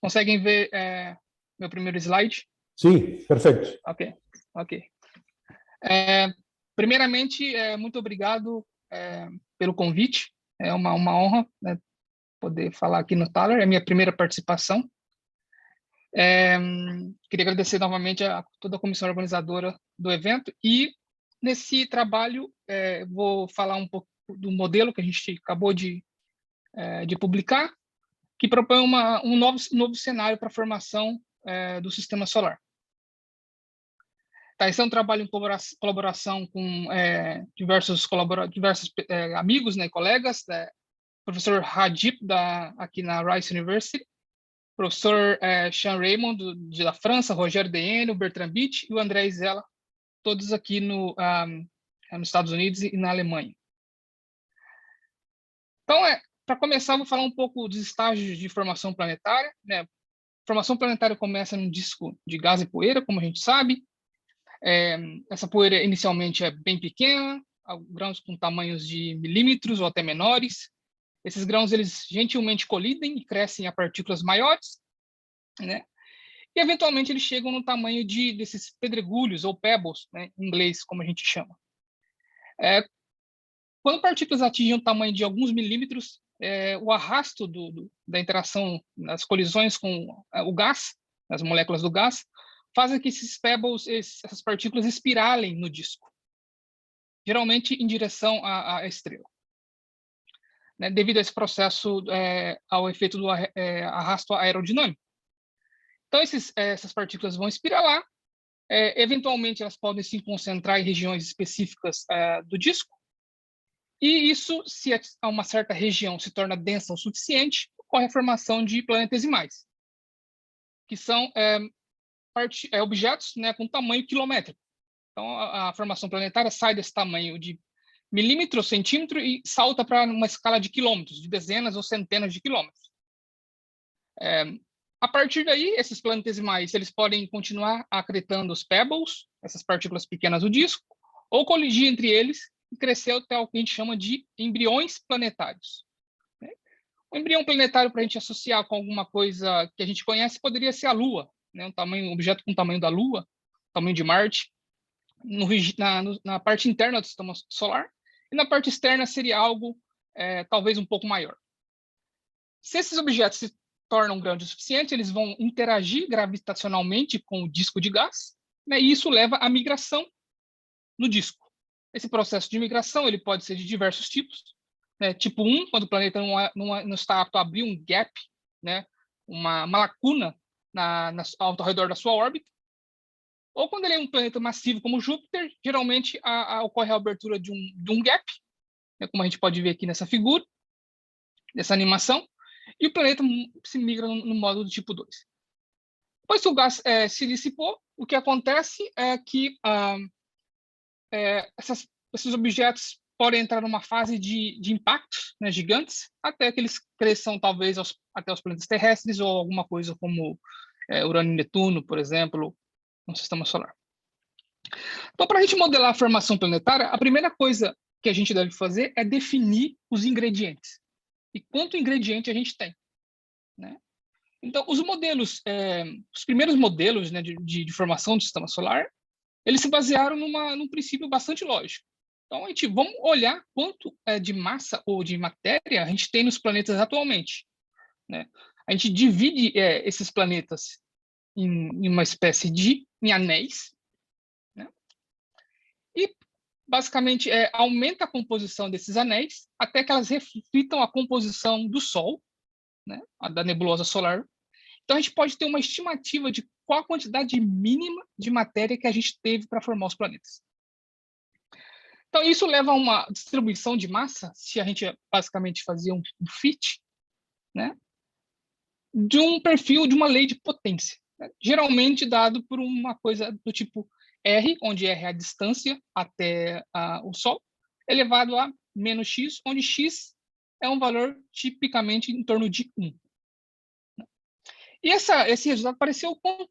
Conseguem ver meu primeiro slide? Sim, perfeito. Ok, ok. Primeiramente, muito obrigado pelo convite. É uma honra, né, poder falar aqui no Thaler. É a minha primeira participação. Queria agradecer novamente a toda a comissão organizadora do evento. E nesse trabalho, vou falar um pouco do modelo que a gente acabou de publicar, que propõe um novo cenário para a formação do sistema solar. Tá, esse é um trabalho em colaboração com diversos amigos, né, colegas, professor Hadip, aqui na Rice University, professor Sean Raymond, da França, Rogério Deene, o Bertrand Bitt e o André Isela, todos aqui nos Estados Unidos e na Alemanha. Então, para começar, vou falar um pouco dos estágios de formação planetária, né? Formação planetária começa num disco de gás e poeira, como a gente sabe. Essa poeira inicialmente é bem pequena, grãos com tamanhos de milímetros ou até menores. Esses grãos, eles gentilmente colidem e crescem a partículas maiores, né? E eventualmente eles chegam no tamanho desses pedregulhos ou pebbles, né, em inglês, como a gente chama. Quando partículas atingem o tamanho de alguns milímetros, o arrasto da interação, das colisões com o gás, as moléculas do gás, fazem que esses pebbles, essas partículas espiralem no disco, geralmente em direção à estrela, né, devido a esse processo, ao efeito do arrasto aerodinâmico. Então, essas partículas vão espiralar, eventualmente elas podem se concentrar em regiões específicas do disco, e isso, se uma certa região se torna densa o suficiente, ocorre a formação de planetesimais, que são objetos, né, com tamanho quilométrico. Então, a formação planetária sai desse tamanho de milímetro, centímetro e salta para uma escala de quilômetros, de dezenas ou centenas de quilômetros. A partir daí, esses planetesimais eles podem continuar acretando os pebbles, essas partículas pequenas do disco, ou colidir entre eles e crescer até o que a gente chama de embriões planetários. O embrião planetário, para a gente associar com alguma coisa que a gente conhece, poderia ser a Lua, né? Um objeto com o tamanho da Lua, tamanho de Marte, na parte interna do sistema solar, e na parte externa seria algo talvez um pouco maior. Se esses objetos se tornam grandes o suficiente, eles vão interagir gravitacionalmente com o disco de gás, né? E isso leva à migração no disco. Esse processo de migração ele pode ser de diversos tipos. Tipo 1, quando o planeta não está apto a abrir um gap, né? uma lacuna ao redor da sua órbita. Ou quando ele é um planeta massivo como Júpiter, geralmente ocorre a abertura de um gap, né? Como a gente pode ver aqui nessa figura, nessa animação, e o planeta se migra no modo do tipo 2. Depois que o gás se dissipou, o que acontece é que esses objetos podem entrar numa fase de impactos, né, gigantes, até que eles cresçam talvez até os planetas terrestres ou alguma coisa como Urano e Netuno, por exemplo, no sistema solar. Então, para a gente modelar a formação planetária, a primeira coisa que a gente deve fazer é definir os ingredientes. E quanto ingrediente a gente tem, né? Então, os primeiros modelos, né, de formação do sistema solar, eles se basearam num princípio bastante lógico. Então, vamos olhar quanto de massa ou de matéria a gente tem nos planetas atualmente, né? A gente divide esses planetas em uma espécie em anéis, né? E, basicamente, aumenta a composição desses anéis até que elas reflitam a composição do Sol, né? Da nebulosa solar. Então, a gente pode ter uma estimativa de qual a quantidade mínima de matéria que a gente teve para formar os planetas. Então, isso leva a uma distribuição de massa, se a gente basicamente fazia um fit, né, de um perfil de uma lei de potência, né, geralmente dado por uma coisa do tipo R, onde R é a distância até o Sol, elevado a menos x, onde x é um valor tipicamente em torno de 1. E esse resultado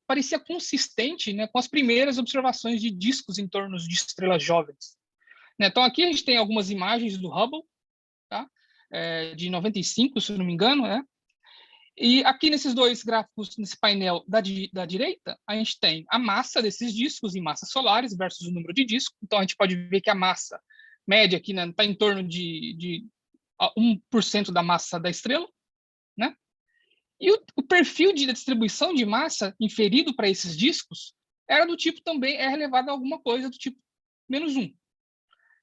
parecia consistente, né, com as primeiras observações de discos em torno de estrelas jovens. Então, aqui a gente tem algumas imagens do Hubble, tá? De 95, se não me engano, né? E aqui nesses dois gráficos, nesse painel da direita, a gente tem a massa desses discos em massas solares versus o número de discos. Então, a gente pode ver que a massa média aqui está em torno de 1% da massa da estrela, né? E o perfil de distribuição de massa inferido para esses discos era do tipo também elevado a alguma coisa do tipo -1.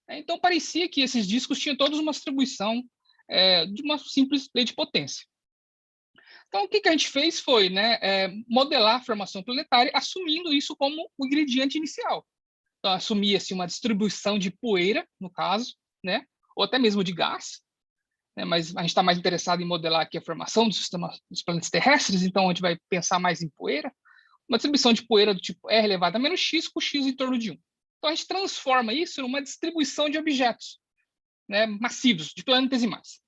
Então, parecia que esses discos tinham todos uma distribuição de uma simples lei de potência. Então, o que a gente fez foi modelar a formação planetária, assumindo isso como o ingrediente inicial. Então, assumia-se uma distribuição de poeira, no caso, né? Ou até mesmo de gás, né? Mas a gente está mais interessado em modelar aqui a formação do sistema dos planetas terrestres, então a gente vai pensar mais em poeira. Uma distribuição de poeira do tipo R elevado a -x, com x em torno de 1. Então, a gente transforma isso numa distribuição de objetos, né, massivos, de planetesimais.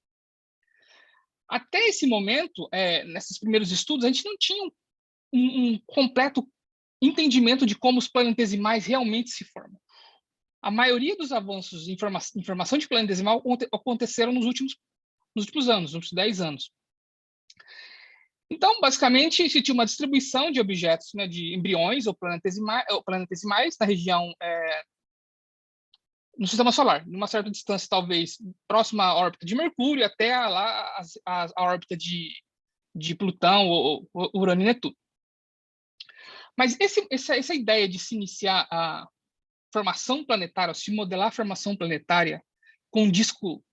Até esse momento, nesses primeiros estudos, a gente não tinha um completo entendimento de como os planetesimais realmente se formam. A maioria dos avanços em formação de planetesimal aconteceram nos últimos anos, nos últimos 10 anos. Então, basicamente, se tinha uma distribuição de objetos, né, de embriões ou planetesimais na região, no sistema solar, numa certa distância, talvez, próxima à órbita de Mercúrio, até a órbita de Plutão ou Urano e Netuno. Mas essa ideia de se iniciar a formação planetária, se modelar a formação planetária com um disco,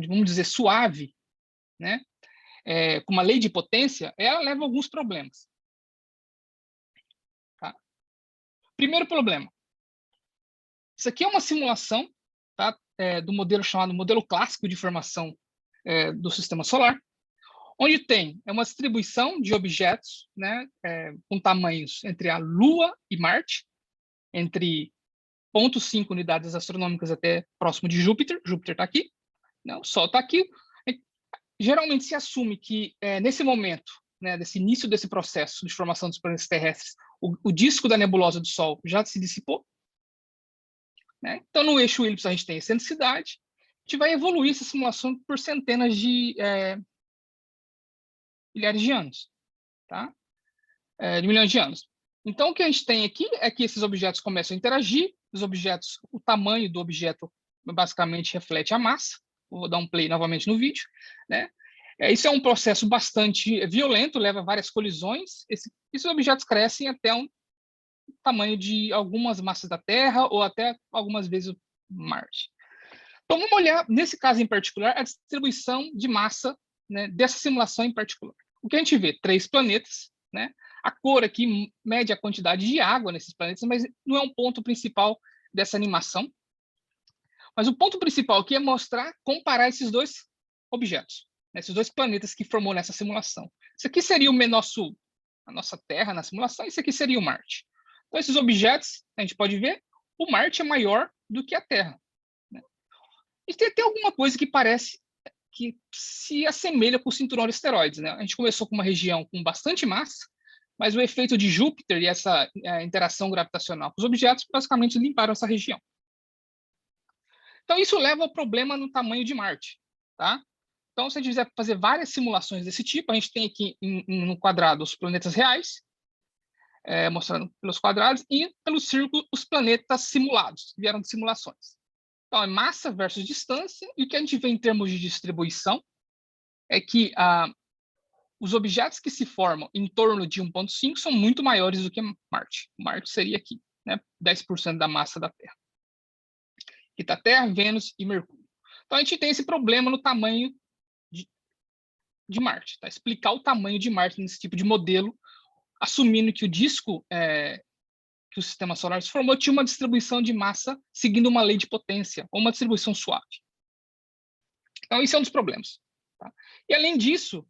vamos dizer, suave, né, com uma lei de potência, ela leva a alguns problemas. Tá? Primeiro problema. Isso aqui é uma simulação, tá, do modelo chamado modelo clássico de formação do sistema solar, onde tem uma distribuição de objetos, né, com tamanhos entre a Lua e Marte, entre 0,5 unidades astronômicas até próximo de Júpiter. Júpiter está aqui, né, o Sol está aqui. Geralmente se assume que, nesse momento, né, desse início desse processo de formação dos planetas terrestres, o disco da nebulosa do Sol já se dissipou. Né? Então, no eixo Y a gente tem excentricidade. A gente vai evoluir essa simulação por centenas de milhares de anos, tá? De milhões de anos. Então, o que a gente tem aqui é que esses objetos começam a interagir, os objetos, o tamanho do objeto basicamente reflete a massa. Vou dar um play novamente no vídeo, né? Isso é um processo bastante violento, leva a várias colisões. Esses objetos crescem até um tamanho de algumas massas da Terra ou até algumas vezes Marte. Então, vamos olhar, nesse caso em particular, a distribuição de massa, né, dessa simulação em particular. O que a gente vê? 3 planetas, né? A cor aqui mede a quantidade de água nesses planetas, mas não é um ponto principal dessa animação. Mas o ponto principal aqui é mostrar, comparar esses dois objetos, né, esses dois planetas que formou nessa simulação. Isso aqui seria a nossa Terra na simulação, e isso aqui seria o Marte. Então, esses objetos, a gente pode ver, o Marte é maior do que a Terra. Né? E tem alguma coisa que parece que se assemelha com o cinturão de asteroides. Né? A gente começou com uma região com bastante massa, mas o efeito de Júpiter e essa interação gravitacional com os objetos basicamente limparam essa região. Então, isso leva ao problema no tamanho de Marte. Tá? Então, se a gente quiser fazer várias simulações desse tipo, a gente tem aqui no quadrado os planetas reais, mostrando pelos quadrados, e pelo círculo os planetas simulados, que vieram de simulações. Então, é massa versus distância, e o que a gente vê em termos de distribuição é que os objetos que se formam em torno de 1,5 são muito maiores do que Marte. Marte seria aqui, né, 10% da massa da Terra. Aqui está Terra, Vênus e Mercúrio. Então, a gente tem esse problema no tamanho de Marte. Tá? Explicar o tamanho de Marte nesse tipo de modelo, assumindo que o disco que o sistema solar se formou tinha uma distribuição de massa seguindo uma lei de potência, ou uma distribuição suave. Então, isso é um dos problemas. Tá? E, além disso,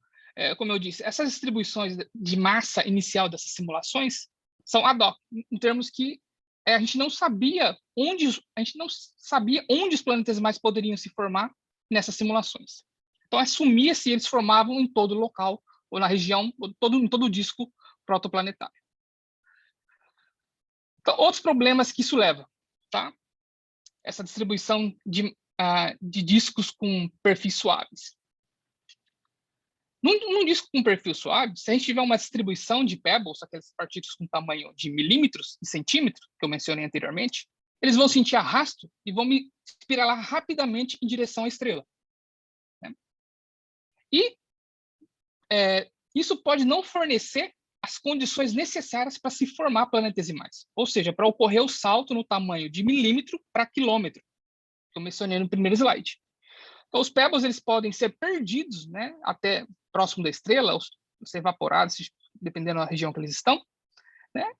como eu disse, essas distribuições de massa inicial dessas simulações são ad hoc, em termos que a gente não sabia onde os planetesimais poderiam se formar nessas simulações. Então, assumia-se eles formavam em todo o local, ou na região, ou em todo o disco protoplanetário. Então, outros problemas que isso leva, tá? Essa distribuição de discos com perfis suaves. Num disco com perfil suave, se a gente tiver uma distribuição de pebbles, aquelas partículas com tamanho de milímetros e centímetros, que eu mencionei anteriormente, eles vão sentir arrasto e vão me espiralar rapidamente em direção à estrela. Né? E isso pode não fornecer as condições necessárias para se formar planetesimais, ou seja, para ocorrer o salto no tamanho de milímetro para quilômetro, que eu mencionei no primeiro slide. Então, os pebbles eles podem ser perdidos, né, até próximo da estrela, ou ser evaporados, dependendo da região que eles estão, né,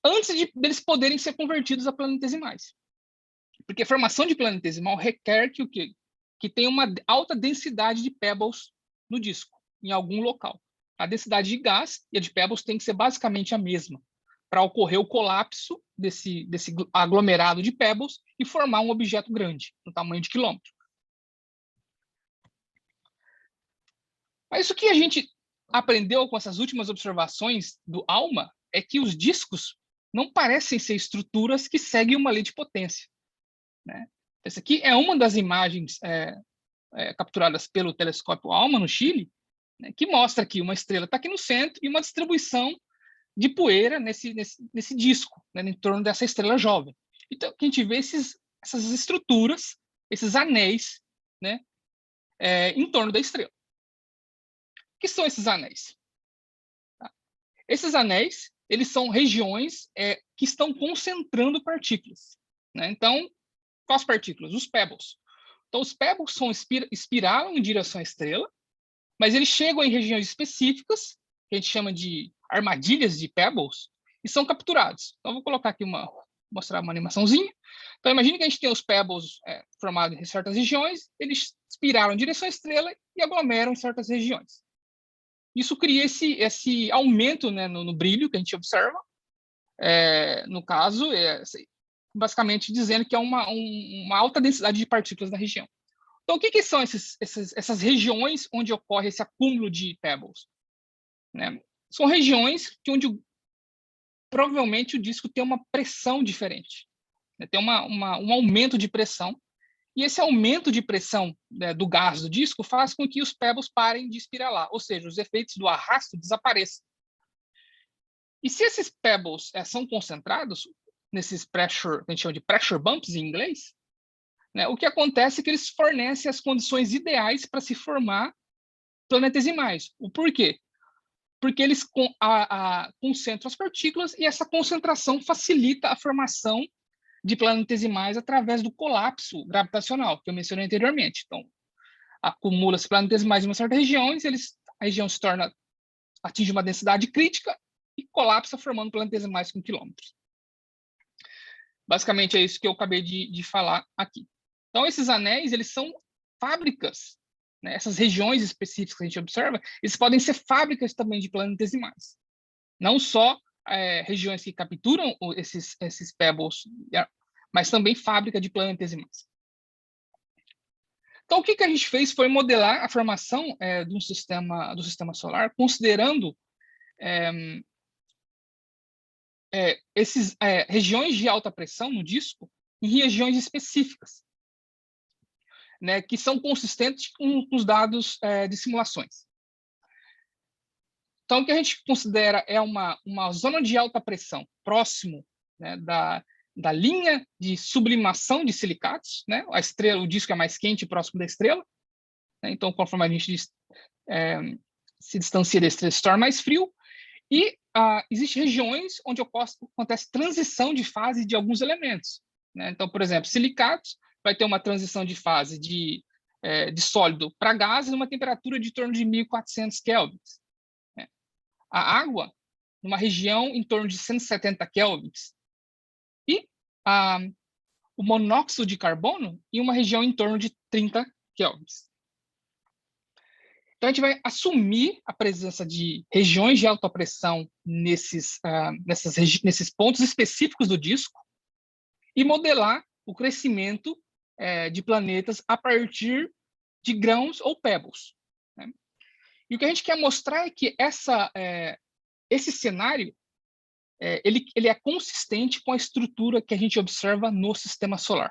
antes deles poderem ser convertidos a planetesimais. Porque a formação de planetesimal requer que tenha uma alta densidade de pebbles no disco, em algum local. A densidade de gás e a de pebbles tem que ser basicamente a mesma, para ocorrer o colapso desse aglomerado de pebbles e formar um objeto grande, no tamanho de quilômetro. Mas o que a gente aprendeu com essas últimas observações do ALMA é que os discos não parecem ser estruturas que seguem uma lei de potência. Né? Essa aqui é uma das imagens capturadas pelo telescópio ALMA, no Chile, né, que mostra que uma estrela está aqui no centro e uma distribuição de poeira nesse disco, né, em torno dessa estrela jovem. Então, a gente vê essas estruturas, esses anéis, né, em torno da estrela. O que são esses anéis? Tá? Esses anéis, eles são regiões que estão concentrando partículas. Né? Então, quais partículas? Os pebbles. Então, os pebbles espiralam em direção à estrela, mas eles chegam em regiões específicas, que a gente chama de armadilhas de pebbles, e são capturados. Então, vou colocar aqui mostrar uma animaçãozinha. Então, imagine que a gente tem os pebbles formados em certas regiões, eles espiralam em direção à estrela e aglomeram em certas regiões. Isso cria esse aumento, né, no brilho que a gente observa. No caso, basicamente dizendo que é uma alta densidade de partículas na região. Então, o que são essas regiões onde ocorre esse acúmulo de pebbles? Né? São regiões onde provavelmente o disco tem uma pressão diferente, né? Tem um aumento de pressão, e esse aumento de pressão, né, do gás do disco faz com que os pebbles parem de espiralar, ou seja, os efeitos do arrasto desapareçam. E se esses pebbles são concentrados nesses pressure, que a gente chama de pressure bumps em inglês, né, o que acontece é que eles fornecem as condições ideais para se formar planetesimais. O porquê? Porque eles concentram as partículas e essa concentração facilita a formação de planetesimais através do colapso gravitacional, que eu mencionei anteriormente. Então, acumula-se planetesimais em uma certa região, e a região atinge uma densidade crítica e colapsa, formando planetesimais com quilômetros. Basicamente, é isso que eu acabei de falar aqui. Então, esses anéis, eles são fábricas, né? Essas regiões específicas que a gente observa, eles podem ser fábricas também de planetesimais. Não só regiões que capturam esses pebbles, mas também fábrica de planetesimais. Então, o que a gente fez foi modelar a formação do sistema solar, considerando regiões de alta pressão no disco em regiões específicas, né, que são consistentes com os dados de simulações. Então, o que a gente considera é uma zona de alta pressão próximo, né, da linha de sublimação de silicatos, né? O disco é mais quente próximo da estrela, né? Então, conforme a gente se distancia da estrela, se torna mais frio, e existem regiões onde acontece transição de fase de alguns elementos, né? Então, por exemplo, silicatos vai ter uma transição de fase de sólido para gás numa temperatura de torno de 1.400 kelvins. Né? A água, numa região em torno de 170 kelvins. E o monóxido de carbono em uma região em torno de 30 kelvins. Então, a gente vai assumir a presença de regiões de alta pressão nesses pontos específicos do disco e modelar o crescimento de planetas a partir de grãos ou pebbles. Né? E o que a gente quer mostrar é que esse cenário ele é consistente com a estrutura que a gente observa no sistema solar.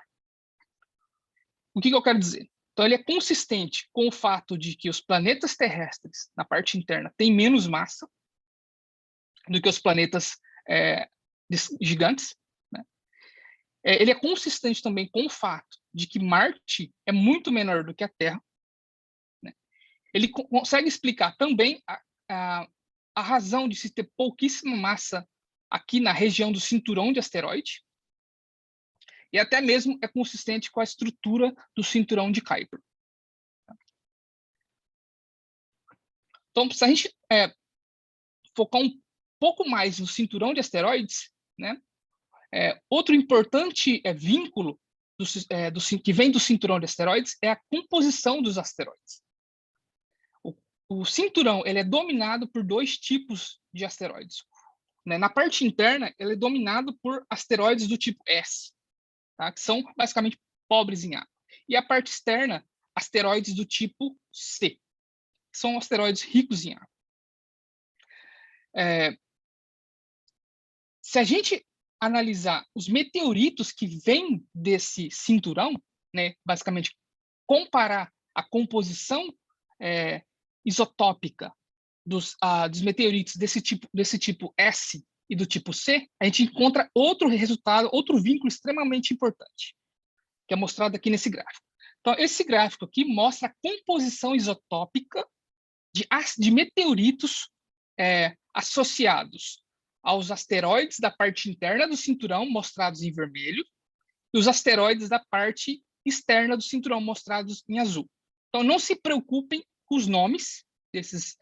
O que eu quero dizer? Então, ele é consistente com o fato de que os planetas terrestres, na parte interna, têm menos massa do que os planetas gigantes, né? Ele é consistente também com o fato de que Marte é muito menor do que a Terra, né? Ele consegue explicar também a razão de se ter pouquíssima massa aqui na região do cinturão de asteroide, e até mesmo é consistente com a estrutura do cinturão de Kuiper. Então, se a gente focar um pouco mais no cinturão de asteroides, né, outro importante vínculo que vem do cinturão de asteroides é a composição dos asteroides. O cinturão ele é dominado por dois tipos de asteroides, né? Na parte interna, ele é dominado por asteroides do tipo S, tá? Que são basicamente pobres em água. E a parte externa, asteroides do tipo C, que são asteroides ricos em água. Se a gente analisar os meteoritos que vêm desse cinturão, né, basicamente comparar a composição isotópica dos meteoritos desse tipo S e do tipo C, a gente encontra outro resultado, outro vínculo extremamente importante, que é mostrado aqui nesse gráfico. Então, esse gráfico aqui mostra a composição isotópica de meteoritos associados aos asteroides da parte interna do cinturão, mostrados em vermelho, e os asteroides da parte externa do cinturão, mostrados em azul. Então, não se preocupem com os nomes, esses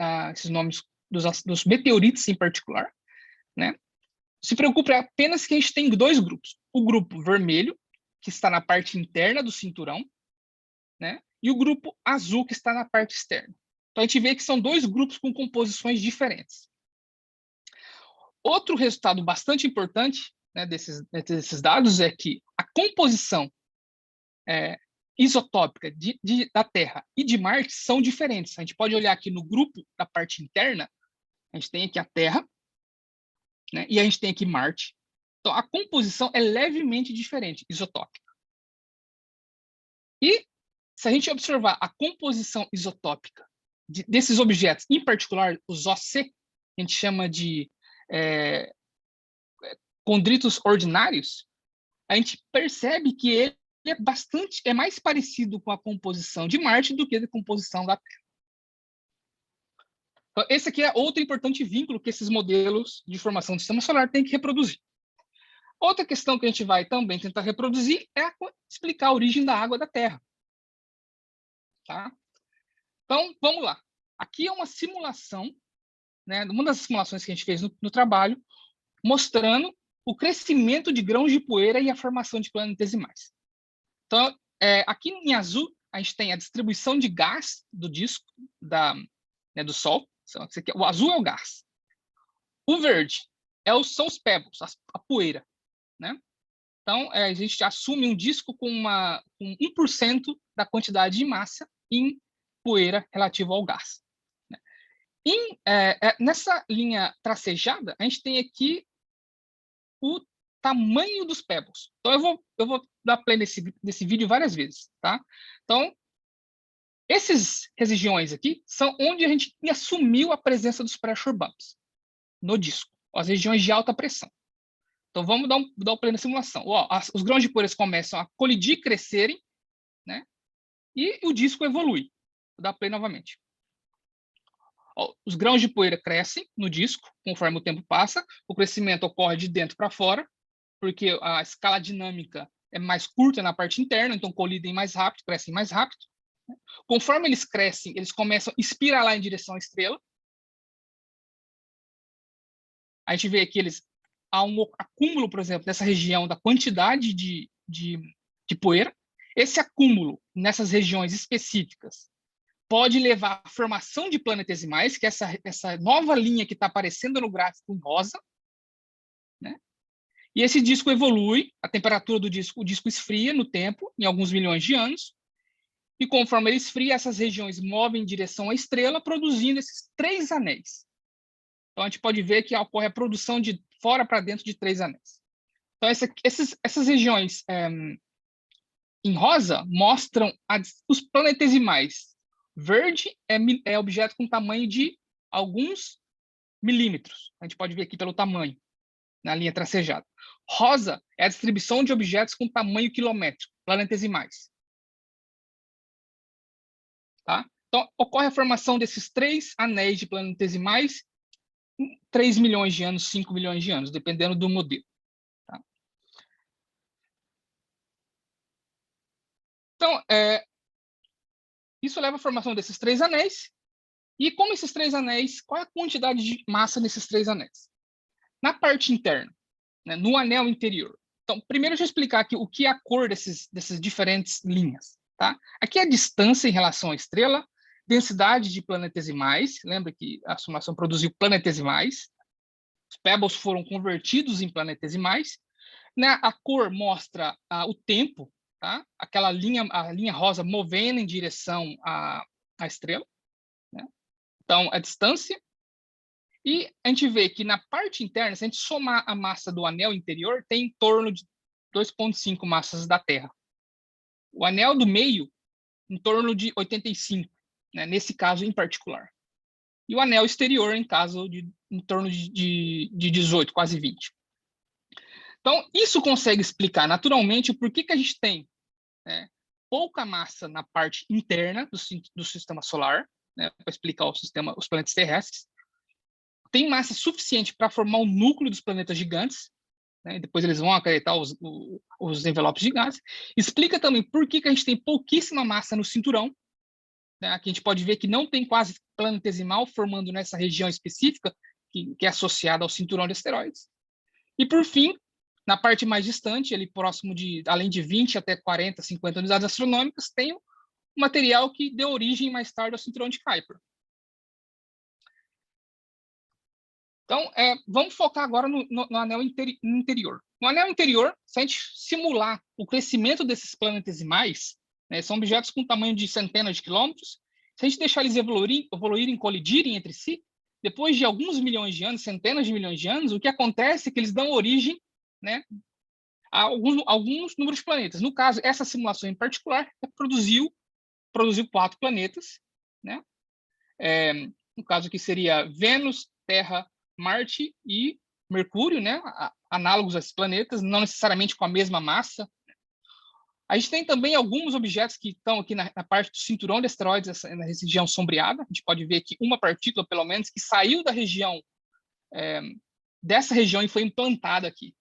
nomes dos meteoritos em particular, né? Se preocupe apenas que a gente tem dois grupos. O grupo vermelho, que está na parte interna do cinturão, né? E o grupo azul, que está na parte externa. Então, a gente vê que são dois grupos com composições diferentes. Outro resultado bastante importante, né, desses dados é que a composição isotópica da Terra e de Marte são diferentes. A gente pode olhar aqui no grupo da parte interna, a gente tem aqui a Terra, né, e a gente tem aqui Marte. Então, a composição é levemente diferente, isotópica. E se a gente observar a composição isotópica desses objetos, em particular os OC, a gente chama de condritos ordinários, a gente percebe que ele é mais parecido com a composição de Marte do que a composição da Terra. Então, esse aqui é outro importante vínculo que esses modelos de formação do sistema solar têm que reproduzir. Outra questão que a gente vai também tentar reproduzir é explicar a origem da água da Terra. Tá? Então, vamos lá. Aqui é uma simulação, né, uma das simulações que a gente fez no trabalho, mostrando o crescimento de grãos de poeira e a formação de planetesimais. Então, aqui em azul, a gente tem a distribuição de gás do disco do Sol. O azul é o gás. O verde são os pebbles, a poeira, né? Então, a gente assume um disco com 1% da quantidade de massa em poeira relativa ao gás. Né? Nessa linha tracejada, a gente tem aqui o tamanho dos pebbles. Então, eu vou dar play nesse vídeo várias vezes. Tá? Então, essas regiões aqui são onde a gente assumiu a presença dos pressure bumps no disco, as regiões de alta pressão. Então, vamos dar um play na simulação. Os grãos de poeira começam a colidir, crescerem, né? E o disco evolui. Vou dar play novamente. Os grãos de poeira crescem no disco, conforme o tempo passa. O crescimento ocorre de dentro para fora, porque a escala dinâmica é mais curta na parte interna, então colidem mais rápido, crescem mais rápido. Conforme eles crescem, eles começam a espiralar em direção à estrela. A gente vê aqui há um acúmulo, por exemplo, nessa região da quantidade de poeira. Esse acúmulo nessas regiões específicas pode levar à formação de planetesimais, que é essa nova linha que está aparecendo no gráfico em rosa, né? E esse disco evolui, a temperatura do disco, o disco esfria no tempo, em alguns milhões de anos, e conforme ele esfria, essas regiões movem em direção à estrela, produzindo esses 3 anéis. Então, a gente pode ver que ocorre a produção de fora para dentro de 3 anéis. Então, essas regiões em rosa, mostram os planetesimais. Verde é objeto com tamanho de alguns milímetros. A gente pode ver aqui pelo tamanho, na linha tracejada. Rosa é a distribuição de objetos com tamanho quilométrico, planetesimais. Tá? Então, ocorre a formação desses 3 anéis de planetesimais em 3 milhões de anos, 5 milhões de anos, dependendo do modelo. Tá? Então, isso leva à formação desses 3 anéis. E como esses 3 anéis, qual é a quantidade de massa nesses 3 anéis? Na parte interna, né, no anel interior. Então, primeiro deixa eu explicar aqui o que é a cor dessas diferentes linhas. Tá? Aqui é a distância em relação à estrela, densidade de planetesimais, lembra que a simulação produziu planetesimais, os pebbles foram convertidos em planetesimais, né? A cor mostra o tempo, tá? Aquela linha, a linha rosa movendo em direção à estrela, né? Então, a distância. E a gente vê que na parte interna, se a gente somar a massa do anel interior, tem em torno de 2,5 massas da Terra. O anel do meio, em torno de 85, né, nesse caso em particular. E o anel exterior, em torno de 18, quase 20. Então, isso consegue explicar naturalmente o porquê que a gente tem, né, pouca massa na parte interna do sistema solar, né, para explicar os planetas terrestres. Tem massa suficiente para formar o núcleo dos planetas gigantes, né, depois eles vão acarretar os envelopes de gás. Explica também por que a gente tem pouquíssima massa no cinturão, né, aqui a gente pode ver que não tem quase planetesimal formando nessa região específica, que é associada ao cinturão de asteroides. E, por fim, na parte mais distante, ali próximo além de 20 até 40, 50 unidades astronômicas, tem o material que deu origem mais tarde ao cinturão de Kuiper. Então, vamos focar agora no anel interior. No anel interior, se a gente simular o crescimento desses planetesimais, né, são objetos com tamanho de centenas de quilômetros, se a gente deixar eles evoluírem, colidirem entre si, depois de alguns milhões de anos, centenas de milhões de anos, o que acontece é que eles dão origem, né, a alguns números de planetas. No caso, essa simulação em particular produziu 4 planetas, né? No caso aqui seria Vênus, Terra, Marte e Mercúrio, né? Análogos a esses planetas, não necessariamente com a mesma massa. A gente tem também alguns objetos que estão aqui na parte do cinturão de asteroides, na região sombreada. A gente pode ver aqui uma partícula, pelo menos, que saiu da região, dessa região e foi implantada aqui.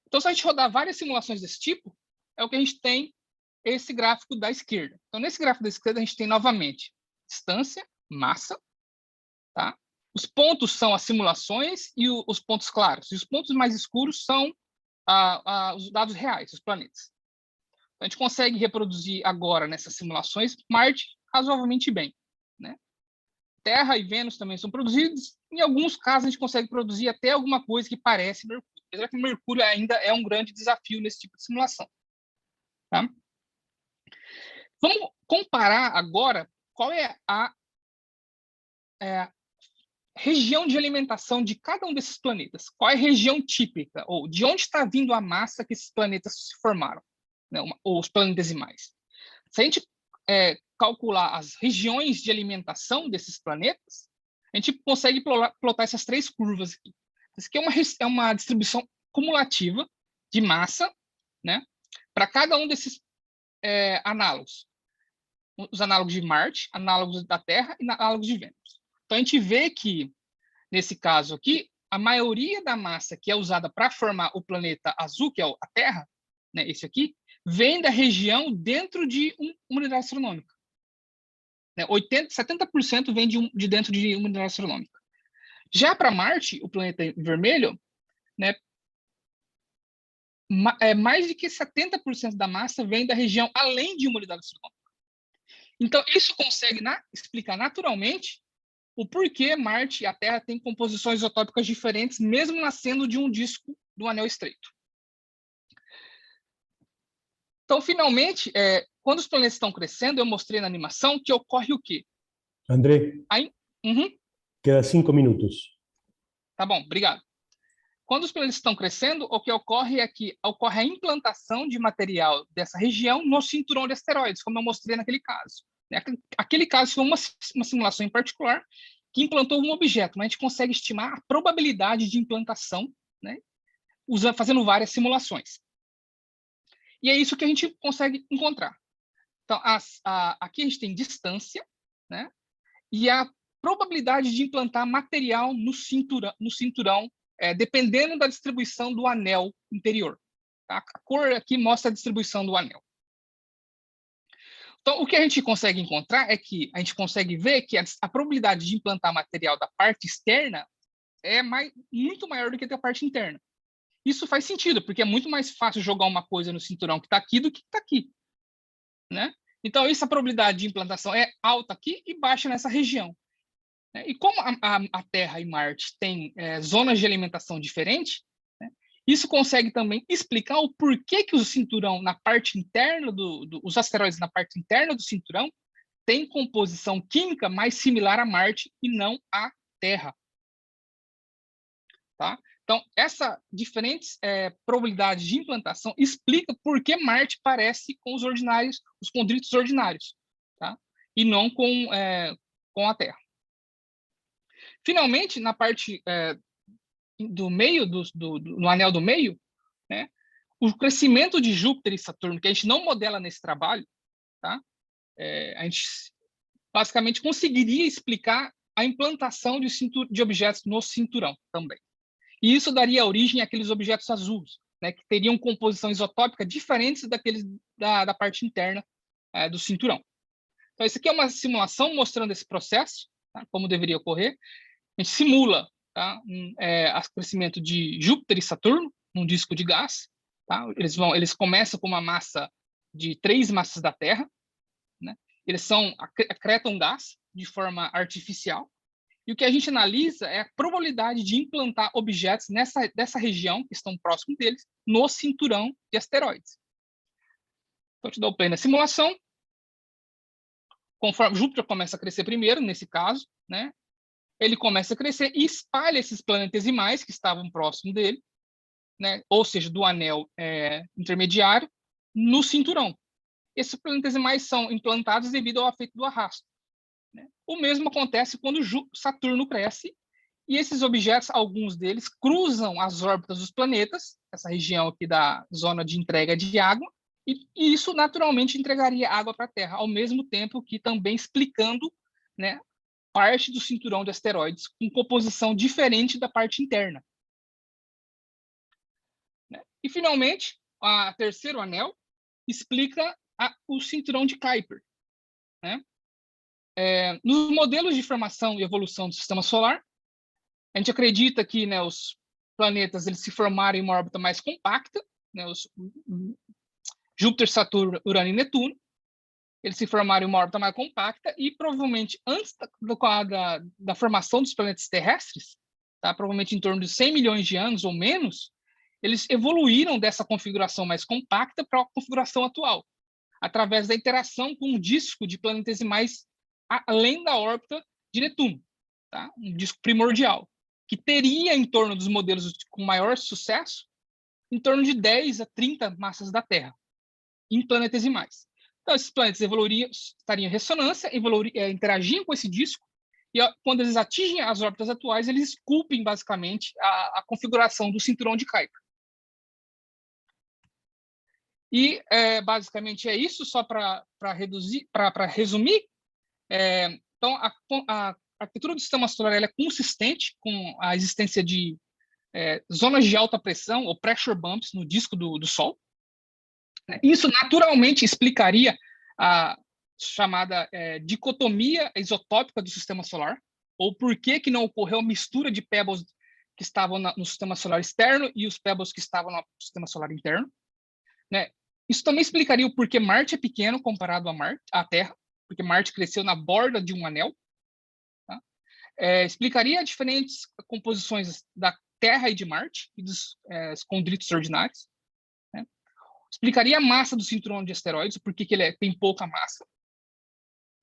Então, se a gente rodar várias simulações desse tipo, é o que a gente tem esse gráfico da esquerda. Então, nesse gráfico da esquerda, a gente tem novamente distância, massa, tá? Os pontos são as simulações e os pontos claros. E os pontos mais escuros são os dados reais, os planetas. Então, a gente consegue reproduzir agora, nessas simulações, Marte razoavelmente bem, né? Terra e Vênus também são produzidos. Em alguns casos, a gente consegue produzir até alguma coisa que parece Mercúrio. Apesar que Mercúrio ainda é um grande desafio nesse tipo de simulação. Tá? Vamos comparar agora qual é a região de alimentação de cada um desses planetas. Qual é a região típica, ou de onde está vindo a massa que esses planetas se formaram, né, ou os planetesimais. Se a gente calcular as regiões de alimentação desses planetas, a gente consegue plotar essas 3 curvas aqui. Isso aqui é uma distribuição cumulativa de massa, né, para cada um desses análogos. Os análogos de Marte, análogos da Terra e análogos de Vênus. Então, a gente vê que, nesse caso aqui, a maioria da massa que é usada para formar o planeta azul, que é a Terra, né, esse aqui, vem da região dentro de uma unidade astronômica. 70% vem de dentro de uma unidade astronômica. Já para Marte, o planeta vermelho, né, mais de que 70% da massa vem da região além de uma unidade astronômica. Então, isso consegue explicar naturalmente o porquê Marte e a Terra têm composições isotópicas diferentes, mesmo nascendo de um disco do anel estreito. Então, finalmente, quando os planetas estão crescendo, eu mostrei na animação que ocorre o quê? André, Aí, uhum. queda 5 minutos. Tá bom, obrigado. Quando os planetas estão crescendo, o que ocorre é que ocorre a implantação de material dessa região no cinturão de asteroides, como eu mostrei naquele caso. Aquele caso foi uma simulação em particular que implantou um objeto, mas a gente consegue estimar a probabilidade de implantação, né, fazendo várias simulações. E é isso que a gente consegue encontrar. Então, aqui a gente tem distância, né, e a probabilidade de implantar material no cinturão dependendo da distribuição do anel interior. Tá? A cor aqui mostra a distribuição do anel. Então, o que a gente consegue encontrar é que a gente consegue ver que a probabilidade de implantar material da parte externa é muito maior do que da parte interna. Isso faz sentido, porque é muito mais fácil jogar uma coisa no cinturão que está aqui do que está aqui. Né? Então, essa probabilidade de implantação é alta aqui e baixa nessa região. E como a Terra e Marte têm zonas de alimentação diferentes, né, isso consegue também explicar o porquê que o cinturão na parte interna os asteroides na parte interna do cinturão têm composição química mais similar a Marte e não à Terra. Tá? Então, essa diferentes probabilidades de implantação explica por que Marte parece com os condritos ordinários, tá? E não com a Terra. Finalmente, na parte do meio, no anel do meio, né, o crescimento de Júpiter e Saturno, que a gente não modela nesse trabalho, tá? A gente basicamente conseguiria explicar a implantação de objetos no cinturão também. E isso daria origem àqueles objetos azuis, né, que teriam composição isotópica diferentes daqueles da parte interna do cinturão. Então, isso aqui é uma simulação mostrando esse processo, tá, como deveria ocorrer. A gente simula tá, o crescimento de Júpiter e Saturno num disco de gás. Tá? Eles começam com uma massa de 3 massas da Terra. Né? Eles acretam gás de forma artificial. E o que a gente analisa é a probabilidade de implantar objetos dessa região, que estão próximos deles, no cinturão de asteroides. Então, eu te dou o play na simulação. Conforme Júpiter começa a crescer primeiro, nesse caso, né? Ele começa a crescer e espalha esses planetesimais que estavam próximos dele, né? Ou seja, do anel intermediário, no cinturão. Esses planetesimais são implantados devido ao efeito do arrasto. Né? O mesmo acontece quando Saturno cresce, e esses objetos, alguns deles, cruzam as órbitas dos planetas, essa região aqui da zona de entrega de água, e isso naturalmente entregaria água para a Terra, ao mesmo tempo que também explicando, né, parte do cinturão de asteroides com composição diferente da parte interna. Né? E, finalmente, o terceiro anel explica o cinturão de Kuiper. Né? Nos modelos de formação e evolução do Sistema Solar, a gente acredita que, né, os planetas eles se formaram em uma órbita mais compacta, né, Júpiter, Saturno, Urano e Netuno. Eles se formaram em uma órbita mais compacta e provavelmente antes da formação dos planetas terrestres, tá, provavelmente em torno de 100 milhões de anos ou menos, eles evoluíram dessa configuração mais compacta para a configuração atual, através da interação com um disco de planetesimais além da órbita de Netuno, tá? Um disco primordial, que teria em torno dos modelos com maior sucesso, em torno de 10 a 30 massas da Terra, em planetesimais. Então, esses planetas estariam em ressonância, interagiam com esse disco, e quando eles atingem as órbitas atuais, eles esculpem, basicamente, a configuração do cinturão de Kuiper. E, basicamente, é isso, só para resumir. Então, a arquitetura do sistema solar é consistente com a existência de zonas de alta pressão, ou pressure bumps, no disco do Sol. Isso naturalmente explicaria a chamada dicotomia isotópica do sistema solar, ou por que não ocorreu a mistura de pebbles que estavam no sistema solar externo e os pebbles que estavam no sistema solar interno. Né? Isso também explicaria o porquê Marte é pequeno comparado à Terra, porque Marte cresceu na borda de um anel. Tá? Explicaria diferentes composições da Terra e de Marte, e dos condritos ordinários. Né? Explicaria a massa do cinturão de asteroides, por que ele tem pouca massa.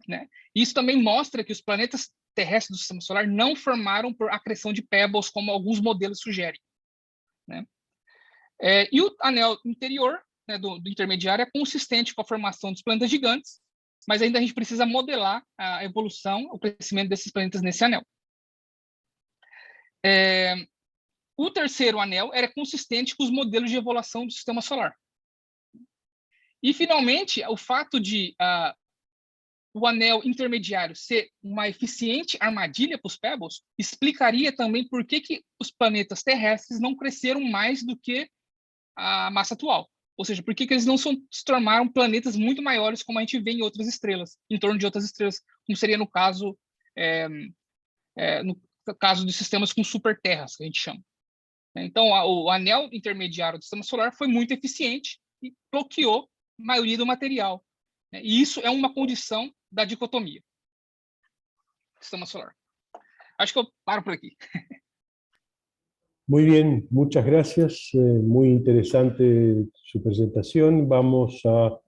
Né? Isso também mostra que os planetas terrestres do sistema solar não formaram por acreção de pebbles, como alguns modelos sugerem. E o anel interior, né, do intermediário é consistente com a formação dos planetas gigantes, mas ainda a gente precisa modelar a evolução, o crescimento desses planetas nesse anel. O terceiro anel era consistente com os modelos de evolução do sistema solar. E, finalmente, o fato de o anel intermediário ser uma eficiente armadilha para os Pebbles explicaria também por que os planetas terrestres não cresceram mais do que a massa atual. Ou seja, por que eles não se tornaram planetas muito maiores como a gente vê em outras estrelas, em torno de outras estrelas, como seria no caso dos sistemas com superterras, que a gente chama. Então, o anel intermediário do sistema solar foi muito eficiente e bloqueou a maioria do material. E isso é uma condição da dicotomia do sistema solar. Acho que eu paro por aqui. Muy bien, muchas gracias. Muy interesante su presentación. Vamos a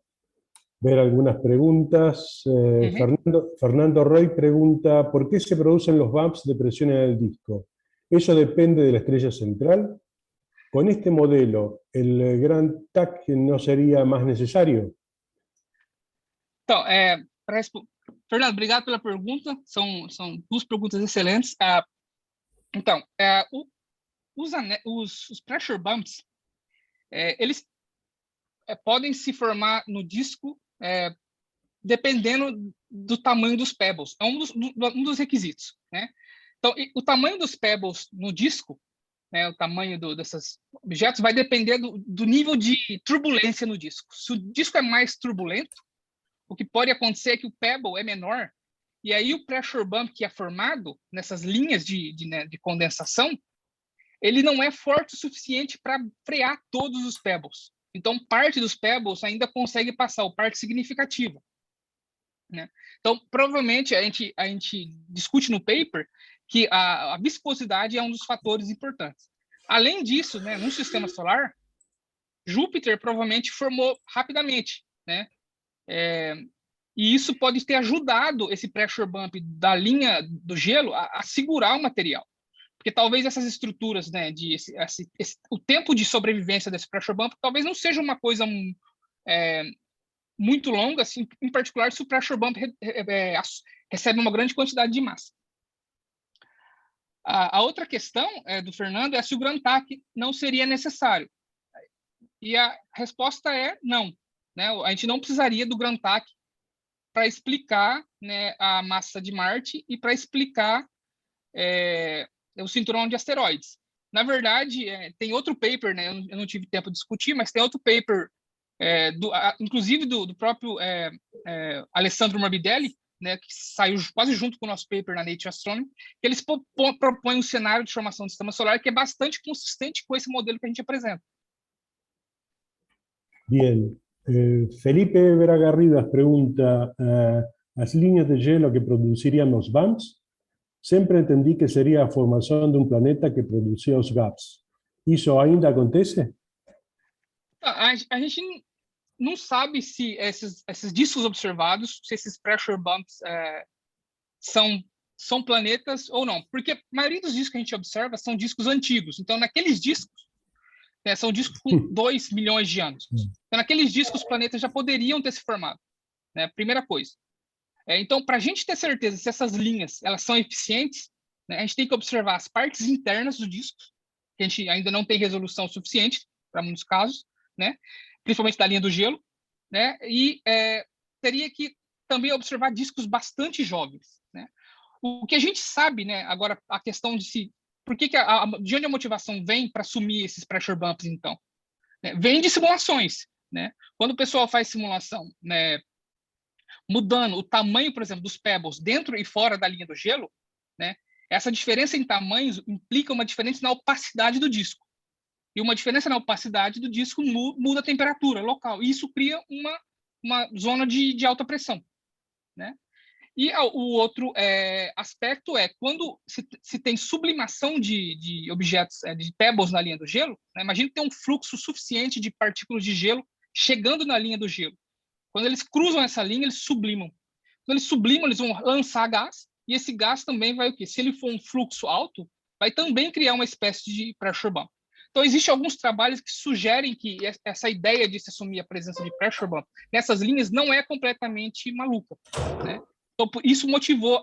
ver algunas preguntas. Fernando Roy pregunta, ¿por qué se producen los bumps de presión en el disco? ¿Eso depende de la estrella central? ¿Con este modelo, el Grand TAC no sería más necesario? Então, Fernando, obrigado pela pergunta. São duas perguntas excelentes. Então, os pressure bumps, eles podem se formar no disco dependendo do tamanho dos pebbles. É um dos requisitos, né? Então, o tamanho dos pebbles no disco, né, o tamanho desses objetos vai depender do nível de turbulência no disco. Se o disco é mais turbulento, o que pode acontecer é que o pebble é menor, e aí o pressure bump que é formado nessas linhas de condensação, ele não é forte o suficiente para frear todos os pebbles. Então, parte dos pebbles ainda consegue passar, ou parte significativa, né? Então, provavelmente, a gente discute no paper que a viscosidade é um dos fatores importantes. Além disso, né, no sistema solar, Júpiter provavelmente formou rapidamente, né? E isso pode ter ajudado esse pressure bump da linha do gelo a segurar o material. Porque talvez essas estruturas, né, o tempo de sobrevivência desse pressure bump talvez não seja uma coisa muito longa, assim, em particular se o pressure bump recebe uma grande quantidade de massa. A outra questão do Fernando é se o Grand TAC não seria necessário. E a resposta é não, né? A gente não precisaria do Grand TAC para explicar, né, a massa de Marte e para explicar o cinturão de asteroides. Na verdade, tem outro paper, né, eu não tive tempo de discutir, mas tem outro paper, inclusive do próprio Alessandro Morbidelli, né, que saiu quase junto com o nosso paper na Nature Astronomy, que eles propõem um cenário de formação do sistema solar que é bastante consistente com esse modelo que a gente apresenta. Bien. Felipe Braga Rivas pregunta, ¿las líneas de hielo que producirían los bumps? Sempre entendí que sería a formação de um planeta que produzia os gaps. Isso ainda acontece? A gente não sabe se esses discos observados, se esses pressure bumps são planetas ou não. Porque a maioria dos discos que a gente observa são discos antigos. Então, naqueles discos, são discos com 2 milhões de anos. Então, naqueles discos, os planetas já poderiam ter se formado, né? Primeira coisa. Então, para a gente ter certeza se essas linhas elas são eficientes, né, a gente tem que observar as partes internas do disco, que a gente ainda não tem resolução suficiente para muitos casos, né? Principalmente da linha do gelo, né? E teria que também observar discos bastante jovens, né? O que a gente sabe, né? Agora, a questão de por que de onde a motivação vem para assumir esses pressure bumps, então? Vem de simulações, né? Quando o pessoal faz simulação, né, mudando o tamanho, por exemplo, dos pebbles dentro e fora da linha do gelo, né, essa diferença em tamanhos implica uma diferença na opacidade do disco. E uma diferença na opacidade do disco muda a temperatura local. E isso cria uma zona de alta pressão, né? E o outro aspecto é quando se tem sublimação de objetos, de pebbles na linha do gelo, né? Imagina que tem um fluxo suficiente de partículas de gelo chegando na linha do gelo. Quando eles cruzam essa linha, eles sublimam. Quando eles sublimam, eles vão lançar gás, e esse gás também vai o quê? Se ele for um fluxo alto, vai também criar uma espécie de pressure bump. Então, existem alguns trabalhos que sugerem que essa ideia de se assumir a presença de pressure bump nessas linhas não é completamente maluca, né? Então, isso motivou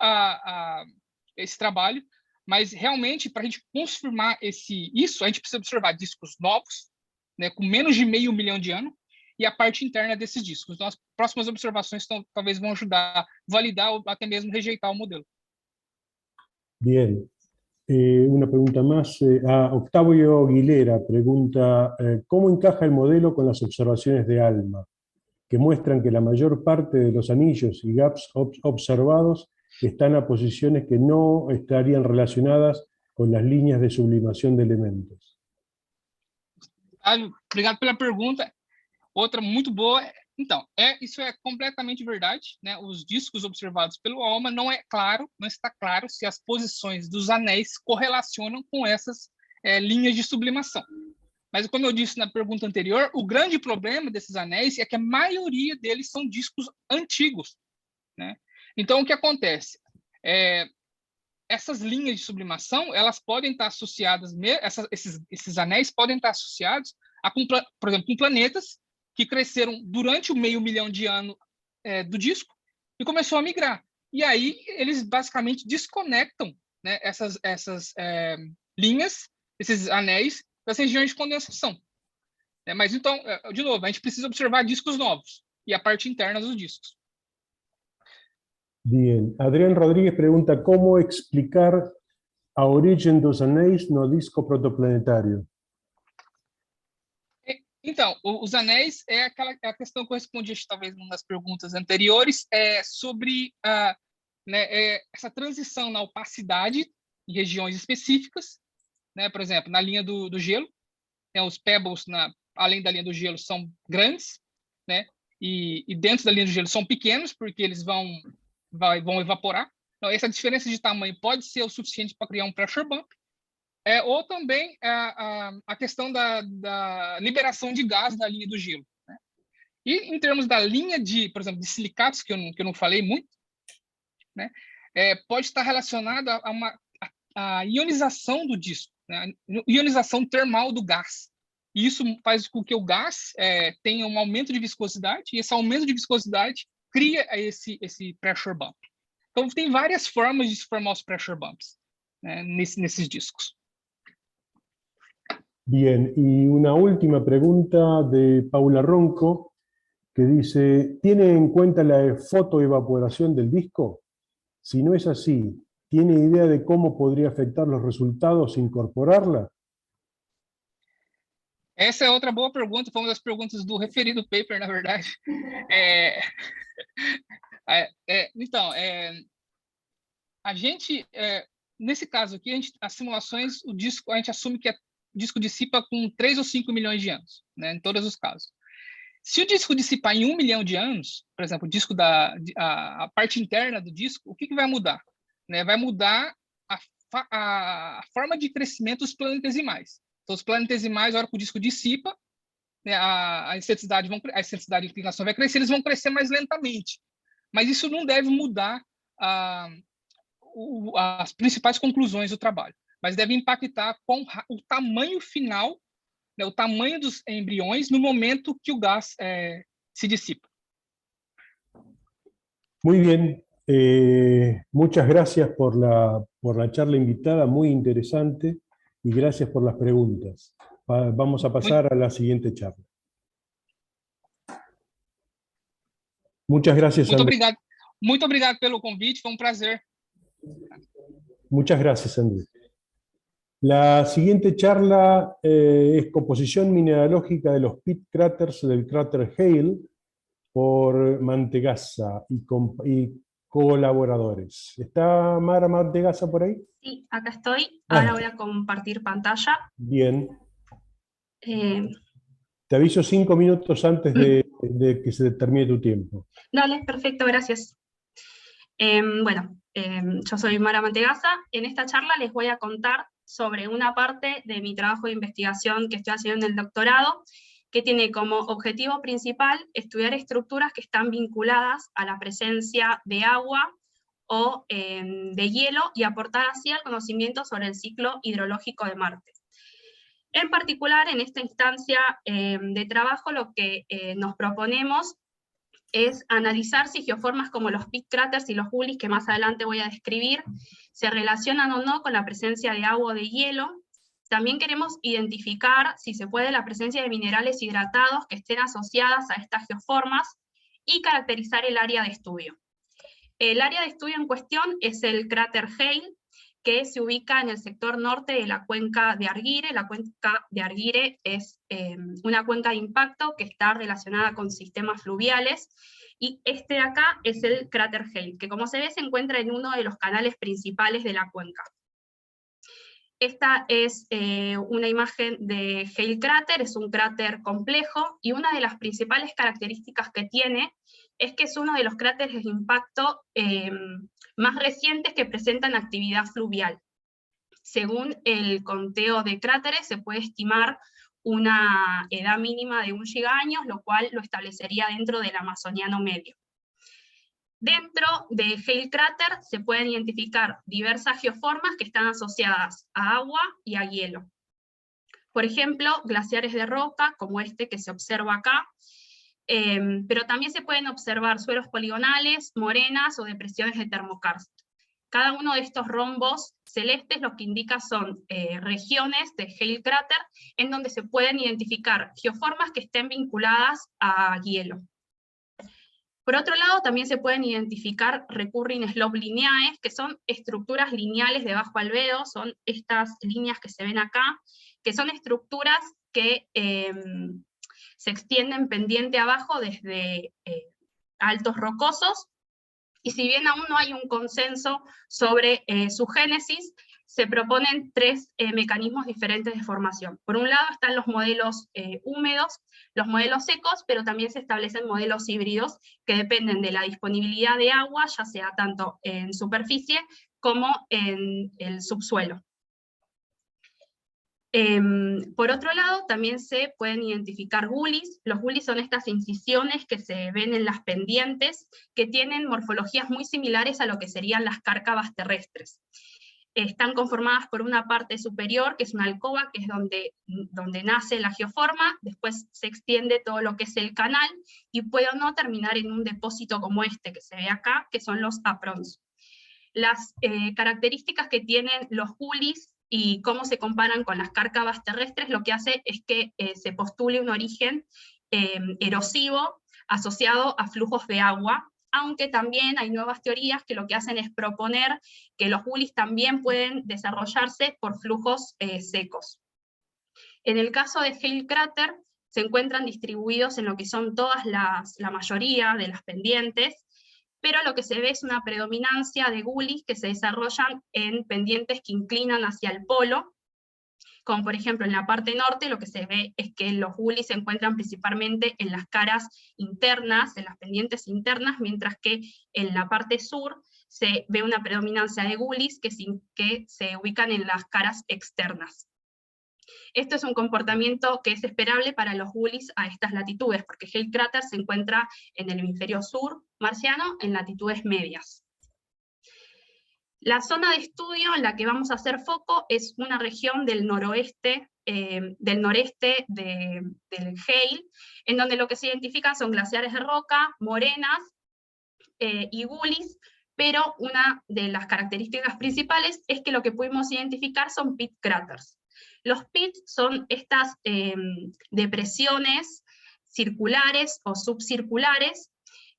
esse trabalho, mas realmente, para a gente confirmar isso, a gente precisa observar discos novos, né, com menos de 500 mil de anos, e a parte interna desses discos. Então, as próximas observações talvez vão ajudar a validar ou até mesmo rejeitar o modelo. Bien. Una pregunta más. Octavio Aguilera pregunta, ¿cómo encaja el modelo con las observaciones de ALMA, que muestran que la mayor parte de los anillos y gaps observados están a posiciones que no estarían relacionadas con las líneas de sublimación de elementos? Obrigado pela pergunta. Outra muito boa. Então, isso é completamente verdade, né? Os discos observados pelo ALMA não está claro se as posições dos anéis correlacionam com essas linhas de sublimação. Mas, como eu disse na pergunta anterior, o grande problema desses anéis é que a maioria deles são discos antigos, né? Então, o que acontece? Essas linhas de sublimação, elas podem estar associadas, esses anéis podem estar associados, por exemplo, com planetas que cresceram durante o 500 mil de anos do disco e começou a migrar. E aí eles basicamente desconectam, né, essas linhas, esses anéis, das regiões de condensação. Mas então, de novo, a gente precisa observar discos novos e a parte interna dos discos. Bien. Adrián Rodríguez pregunta, ¿cómo explicar a origem dos anéis no disco protoplanetário? Então, os anéis é a questão que eu respondi talvez numa das perguntas anteriores, sobre essa transição na opacidade em regiões específicas, né? Por exemplo, na linha do gelo, né? Os pebbles, além da linha do gelo, são grandes, né? E dentro da linha do gelo são pequenos, porque eles vão evaporar. Então, essa diferença de tamanho pode ser o suficiente para criar um pressure bump. Ou também a questão da liberação de gás da linha do gelo, né? E em termos da linha por exemplo, de silicatos, que eu não falei muito, né? Pode estar relacionada a ionização do disco, né? A ionização termal do gás. E isso faz com que o gás tenha um aumento de viscosidade, e esse aumento de viscosidade cria esse pressure bump. Então, tem várias formas de se formar os pressure bumps, né, nesses discos. Bien, y una última pregunta de Paula Ronco, que dice, ¿tiene en cuenta la fotoevaporación del disco? Si no es así, ¿tiene idea de cómo podría afectar los resultados incorporarla? Essa é outra boa pergunta, foi uma das perguntas do referido paper, na verdade. Então, a gente, nesse caso aqui, as simulações, o disco, a gente assume que o disco dissipa com 3 ou 5 milhões de anos, né, em todos os casos. Se o disco dissipar em 1 milhão de anos, por exemplo, o disco a parte interna do disco, o que vai mudar? Né? Vai mudar a forma de crescimento dos planetesimais. Então, os planetesimais, na hora que o disco dissipa, né, a excentricidade de inclinação vai crescer, eles vão crescer mais lentamente. Mas isso não deve mudar as principais conclusões do trabalho, mas deve impactar com o tamanho final, né, o tamanho dos embriões no momento que o gás se dissipa. Muy bien. Muchas gracias por la charla invitada, muy interesante, y gracias por las preguntas. Vamos a pasar a la siguiente charla. Muchas gracias, Andrés. Muito obrigado pelo convite, fue un prazer. Muchas gracias, Andrés. La siguiente charla es composición mineralógica de los pit craters del cráter Hale por Mantegazza y colaboradores. ¿Está Mara Mantegazza por ahí? Sí, acá estoy. Ahora voy a compartir pantalla. Bien. Te aviso 5 minutos antes de que se termine tu tiempo. Dale, perfecto, gracias. Yo soy Mara Mantegazza. En esta charla les voy a contar sobre una parte de mi trabajo de investigación que estoy haciendo en el doctorado, que tiene como objetivo principal estudiar estructuras que están vinculadas a la presencia de agua o de hielo y aportar así al conocimiento sobre el ciclo hidrológico de Marte. En particular, en esta instancia de trabajo, lo que nos proponemos es analizar si geoformas como los pit craters y los gullies, que más adelante voy a describir, se relacionan o no con la presencia de agua o de hielo. También queremos identificar, si se puede, la presencia de minerales hidratados que estén asociadas a estas geoformas y caracterizar el área de estudio. El área de estudio en cuestión es el cráter Hale, que se ubica en el sector norte de la cuenca de Argyre. La cuenca de Argyre es una cuenca de impacto que está relacionada con sistemas fluviales, y este de acá es el cráter Hale, que como se ve se encuentra en uno de los canales principales de la cuenca. Esta es una imagen de Hale Crater, es un cráter complejo, y una de las principales características que tiene es que es uno de los cráteres de impacto más recientes que presentan actividad fluvial. Según el conteo de cráteres, se puede estimar una edad mínima de 1 gigaños, lo cual lo establecería dentro del Amazoniano medio. Dentro de Hale Crater se pueden identificar diversas geoformas que están asociadas a agua y a hielo. Por ejemplo, glaciares de roca, como este que se observa acá, pero también se pueden observar suelos poligonales, morenas o depresiones de termokarst. Cada uno de estos rombos celestes lo que indica son regiones de Hale Crater en donde se pueden identificar geoformas que estén vinculadas a hielo. Por otro lado, también se pueden identificar recurring slope lineae, que son estructuras lineales de bajo albedo, son estas líneas que se ven acá, que son estructuras que se extienden pendiente abajo desde altos rocosos, y si bien aún no hay un consenso sobre su génesis, se proponen tres mecanismos diferentes de formación. Por un lado están los modelos húmedos, los modelos secos, pero también se establecen modelos híbridos que dependen de la disponibilidad de agua, ya sea tanto en superficie como en el subsuelo. Por otro lado, también se pueden identificar gullies. Los gullies son estas incisiones que se ven en las pendientes, que tienen morfologías muy similares a lo que serían las cárcavas terrestres. Están conformadas por una parte superior, que es una alcoba, que es donde nace la geoforma, después se extiende todo lo que es el canal, y puede o no terminar en un depósito como este que se ve acá, que son los aprons. Las características que tienen los gullies y cómo se comparan con las cárcavas terrestres, lo que hace es que se postule un origen erosivo asociado a flujos de agua, aunque también hay nuevas teorías que lo que hacen es proponer que los gullies también pueden desarrollarse por flujos secos. En el caso de Hale Crater, se encuentran distribuidos en lo que son la mayoría de las pendientes, pero lo que se ve es una predominancia de gullies que se desarrollan en pendientes que inclinan hacia el polo, como por ejemplo en la parte norte lo que se ve es que los gullies se encuentran principalmente en las caras internas, en las pendientes internas, mientras que en la parte sur se ve una predominancia de gullies que se ubican en las caras externas. Esto es un comportamiento que es esperable para los gullies a estas latitudes, porque Hale Crater se encuentra en el hemisferio sur marciano, en latitudes medias. La zona de estudio en la que vamos a hacer foco es una región del noreste del Hale, en donde lo que se identifican son glaciares de roca, morenas y gullies, pero una de las características principales es que lo que pudimos identificar son pit craters. Los pits son estas depresiones circulares o subcirculares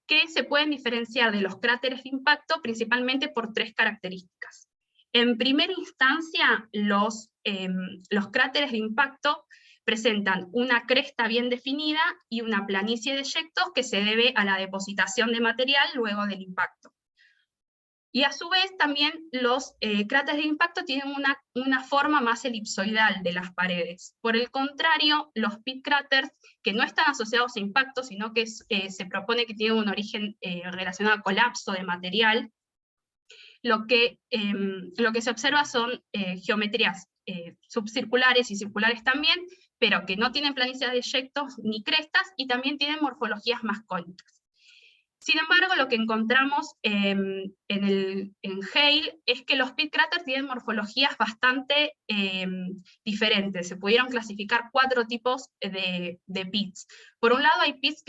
que se pueden diferenciar de los cráteres de impacto principalmente por tres características. En primera instancia, los cráteres de impacto presentan una cresta bien definida y una planicie de eyectos que se debe a la depositación de material luego del impacto. Y a su vez también los cráteres de impacto tienen una forma más elipsoidal de las paredes. Por el contrario, los pit craters, que no están asociados a impacto, sino que se propone que tienen un origen relacionado a colapso de material, lo que se observa son geometrías subcirculares y circulares también, pero que no tienen planicies de eyectos ni crestas, y también tienen morfologías más cónicas. Sin embargo, lo que encontramos en Hale es que los pit craters tienen morfologías bastante diferentes. Se pudieron clasificar 4 tipos de pits. Por un lado hay pits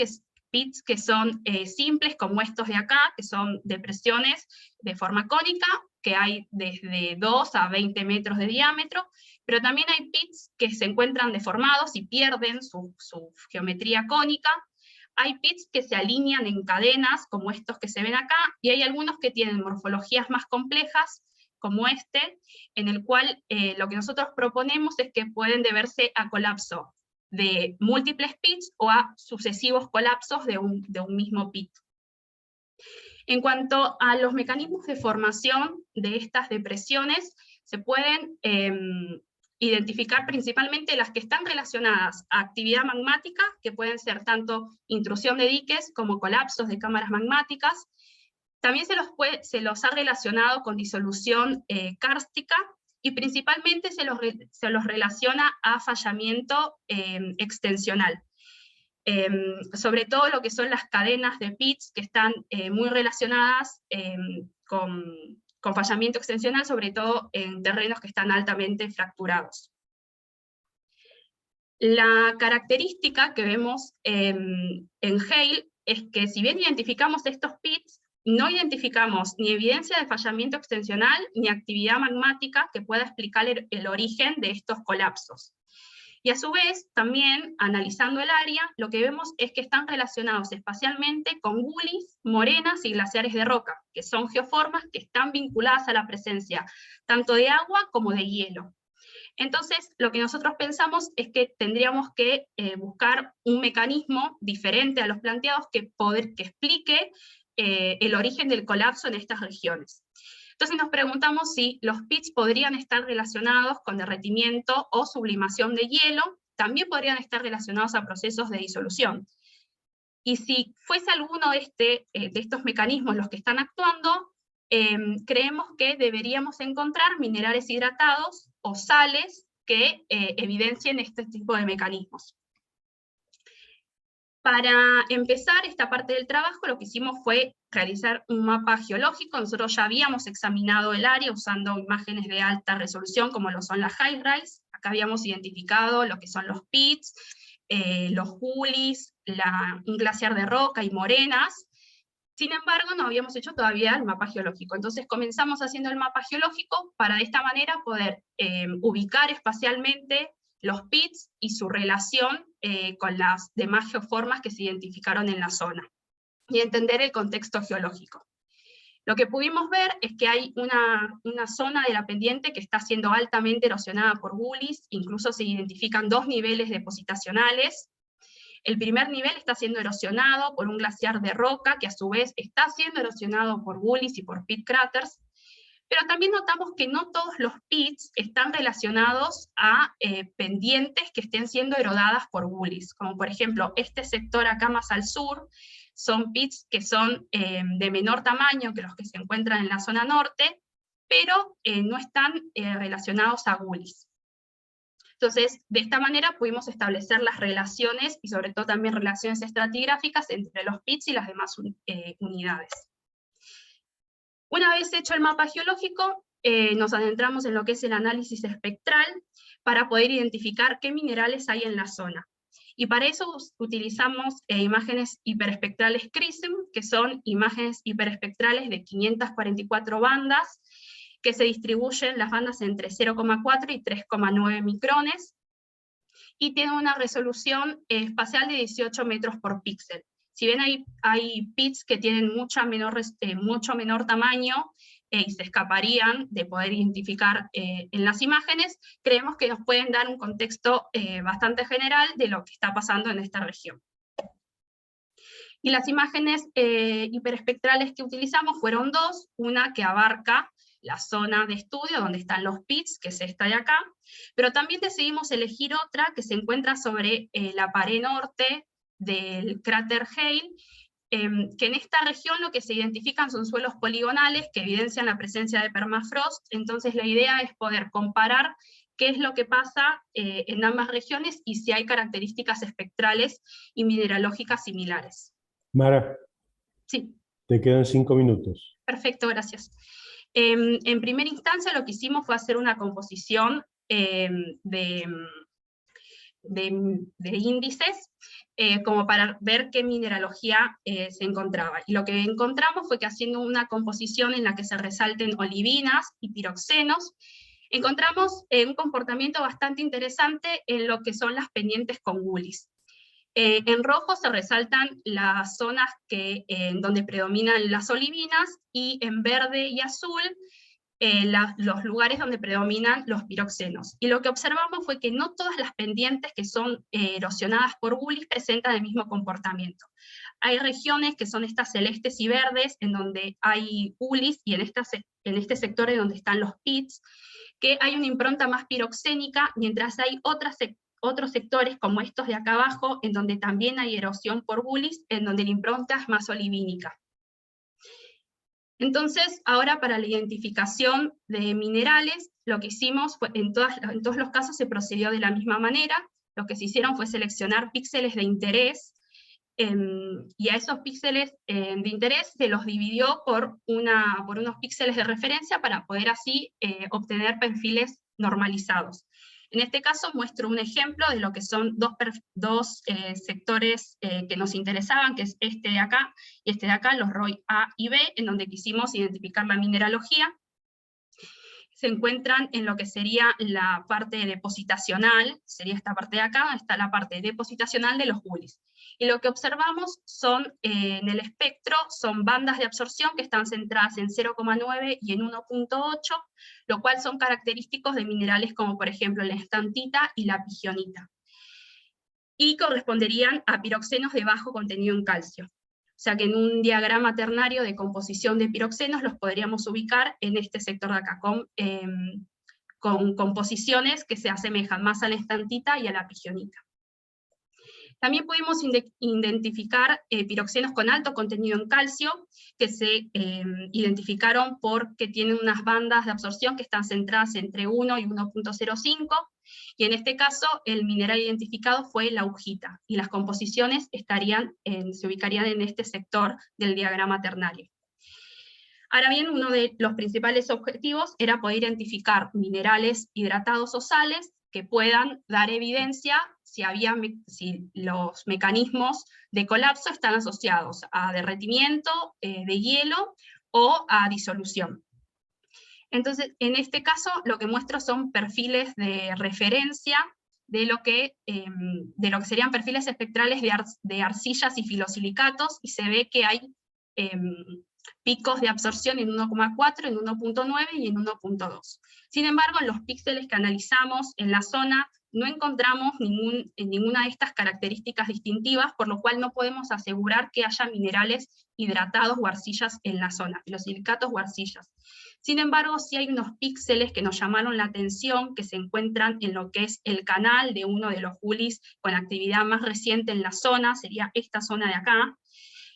que son simples, como estos de acá, que son depresiones de forma cónica, que hay desde 2 a 20 metros de diámetro, pero también hay pits que se encuentran deformados y pierden su geometría cónica. Hay pits que se alinean en cadenas, como estos que se ven acá, y hay algunos que tienen morfologías más complejas, como este, en el cual lo que nosotros proponemos es que pueden deberse a colapso de múltiples pits o a sucesivos colapsos de un mismo pit. En cuanto a los mecanismos de formación de estas depresiones, se pueden identificar principalmente las que están relacionadas a actividad magmática, que pueden ser tanto intrusión de diques como colapsos de cámaras magmáticas. También se los ha relacionado con disolución kárstica, y principalmente se los relaciona a fallamiento extensional. Sobre todo lo que son las cadenas de pits, que están muy relacionadas con fallamiento extensional, sobre todo en terrenos que están altamente fracturados. La característica que vemos en Hale es que si bien identificamos estos pits, no identificamos ni evidencia de fallamiento extensional ni actividad magmática que pueda explicar el origen de estos colapsos. Y a su vez, también, analizando el área, lo que vemos es que están relacionados espacialmente con gullies, morenas y glaciares de roca, que son geoformas que están vinculadas a la presencia tanto de agua como de hielo. Entonces, lo que nosotros pensamos es que tendríamos que buscar un mecanismo diferente a los planteados que explique el origen del colapso en estas regiones. Entonces nos preguntamos si los pits podrían estar relacionados con derretimiento o sublimación de hielo, también podrían estar relacionados a procesos de disolución. Y si fuese alguno de estos mecanismos los que están actuando, creemos que deberíamos encontrar minerales hidratados o sales que evidencien este tipo de mecanismos. Para empezar esta parte del trabajo, lo que hicimos fue realizar un mapa geológico. Nosotros ya habíamos examinado el área usando imágenes de alta resolución, como lo son las HiRISE. Acá habíamos identificado lo que son los pits, los gullies, un glaciar de roca y morenas. Sin embargo, no habíamos hecho todavía el mapa geológico. Entonces comenzamos haciendo el mapa geológico para de esta manera poder ubicar espacialmente los pits y su relación con las demás geoformas que se identificaron en la zona, y entender el contexto geológico. Lo que pudimos ver es que hay una zona de la pendiente que está siendo altamente erosionada por gullies, incluso se identifican 2 niveles depositacionales. El primer nivel está siendo erosionado por un glaciar de roca, que a su vez está siendo erosionado por gullies y por pit craters, pero también notamos que no todos los pits están relacionados a pendientes que estén siendo erodadas por gullies, como por ejemplo este sector acá más al sur, son pits que son de menor tamaño que los que se encuentran en la zona norte, pero no están relacionados a gullies. Entonces, de esta manera pudimos establecer las relaciones, y sobre todo también relaciones estratigráficas entre los pits y las demás unidades. Una vez hecho el mapa geológico, nos adentramos en lo que es el análisis espectral, para poder identificar qué minerales hay en la zona. Y para eso utilizamos imágenes hiperespectrales CRISM, que son imágenes hiperespectrales de 544 bandas, que se distribuyen las bandas entre 0,4 y 3,9 micrones, y tienen una resolución espacial de 18 metros por píxel. Si bien hay pits que tienen mucho menor tamaño y se escaparían de poder identificar en las imágenes, creemos que nos pueden dar un contexto bastante general de lo que está pasando en esta región. Y las imágenes hiperespectrales que utilizamos fueron 2, una que abarca la zona de estudio donde están los pits, que es esta de acá, pero también decidimos elegir otra que se encuentra sobre la pared norte del cráter Hale, que en esta región lo que se identifican son suelos poligonales que evidencian la presencia de permafrost. Entonces la idea es poder comparar qué es lo que pasa en ambas regiones y si hay características espectrales y mineralógicas similares. Mara, Sí. Te quedan 5 minutos. Perfecto, gracias. En primera instancia lo que hicimos fue hacer una composición de índices como para ver qué mineralogía se encontraba. Y lo que encontramos fue que haciendo una composición en la que se resalten olivinas y piroxenos, encontramos un comportamiento bastante interesante en lo que son las pendientes con gulis. En rojo se resaltan las zonas donde predominan las olivinas, y en verde y azul los lugares donde predominan los piroxenos. Y lo que observamos fue que no todas las pendientes que son erosionadas por gulis presentan el mismo comportamiento. Hay regiones que son estas celestes y verdes, en donde hay gulis, y en este sector es donde están los pits, que hay una impronta más piroxénica, mientras hay otros sectores como estos de acá abajo, en donde también hay erosión por gulis, en donde la impronta es más olivínica. Entonces, ahora para la identificación de minerales, lo que hicimos fue, en todos los casos se procedió de la misma manera. Lo que se hicieron fue seleccionar píxeles de interés, y a esos píxeles de interés se los dividió por unos píxeles de referencia para poder así obtener perfiles normalizados. En este caso muestro un ejemplo de lo que son dos sectores que nos interesaban, que es este de acá y este de acá, los ROI A y B, en donde quisimos identificar la mineralogía. Se encuentran en lo que sería la parte depositacional, sería esta parte de acá, donde está la parte depositacional de los gulis. Y lo que observamos son, en el espectro, son bandas de absorción que están centradas en 0,9 y en 1,8, lo cual son característicos de minerales como por ejemplo la estantita y la pigionita. Y corresponderían a piroxenos de bajo contenido en calcio. O sea que en un diagrama ternario de composición de piroxenos los podríamos ubicar en este sector de acá, con composiciones que se asemejan más a la estantita y a la pigionita. También pudimos identificar piroxenos con alto contenido en calcio, que se identificaron porque tienen unas bandas de absorción que están centradas entre 1 y 1,05, y en este caso el mineral identificado fue la augita, y las composiciones se ubicarían en este sector del diagrama ternario. Ahora bien, uno de los principales objetivos era poder identificar minerales hidratados o sales que puedan dar evidencia si los mecanismos de colapso están asociados a derretimiento de hielo o a disolución. Entonces, en este caso, lo que muestro son perfiles de referencia de lo que serían perfiles espectrales de arcillas y filosilicatos, y se ve que hay picos de absorción en 1,4, en 1,9 y en 1,2. Sin embargo, en los píxeles que analizamos en la zona no encontramos ninguna de estas características distintivas, por lo cual no podemos asegurar que haya minerales hidratados o arcillas en la zona, filosilicatos o arcillas. Sin embargo, sí hay unos píxeles que nos llamaron la atención, que se encuentran en lo que es el canal de uno de los gulis con actividad más reciente en la zona, sería esta zona de acá.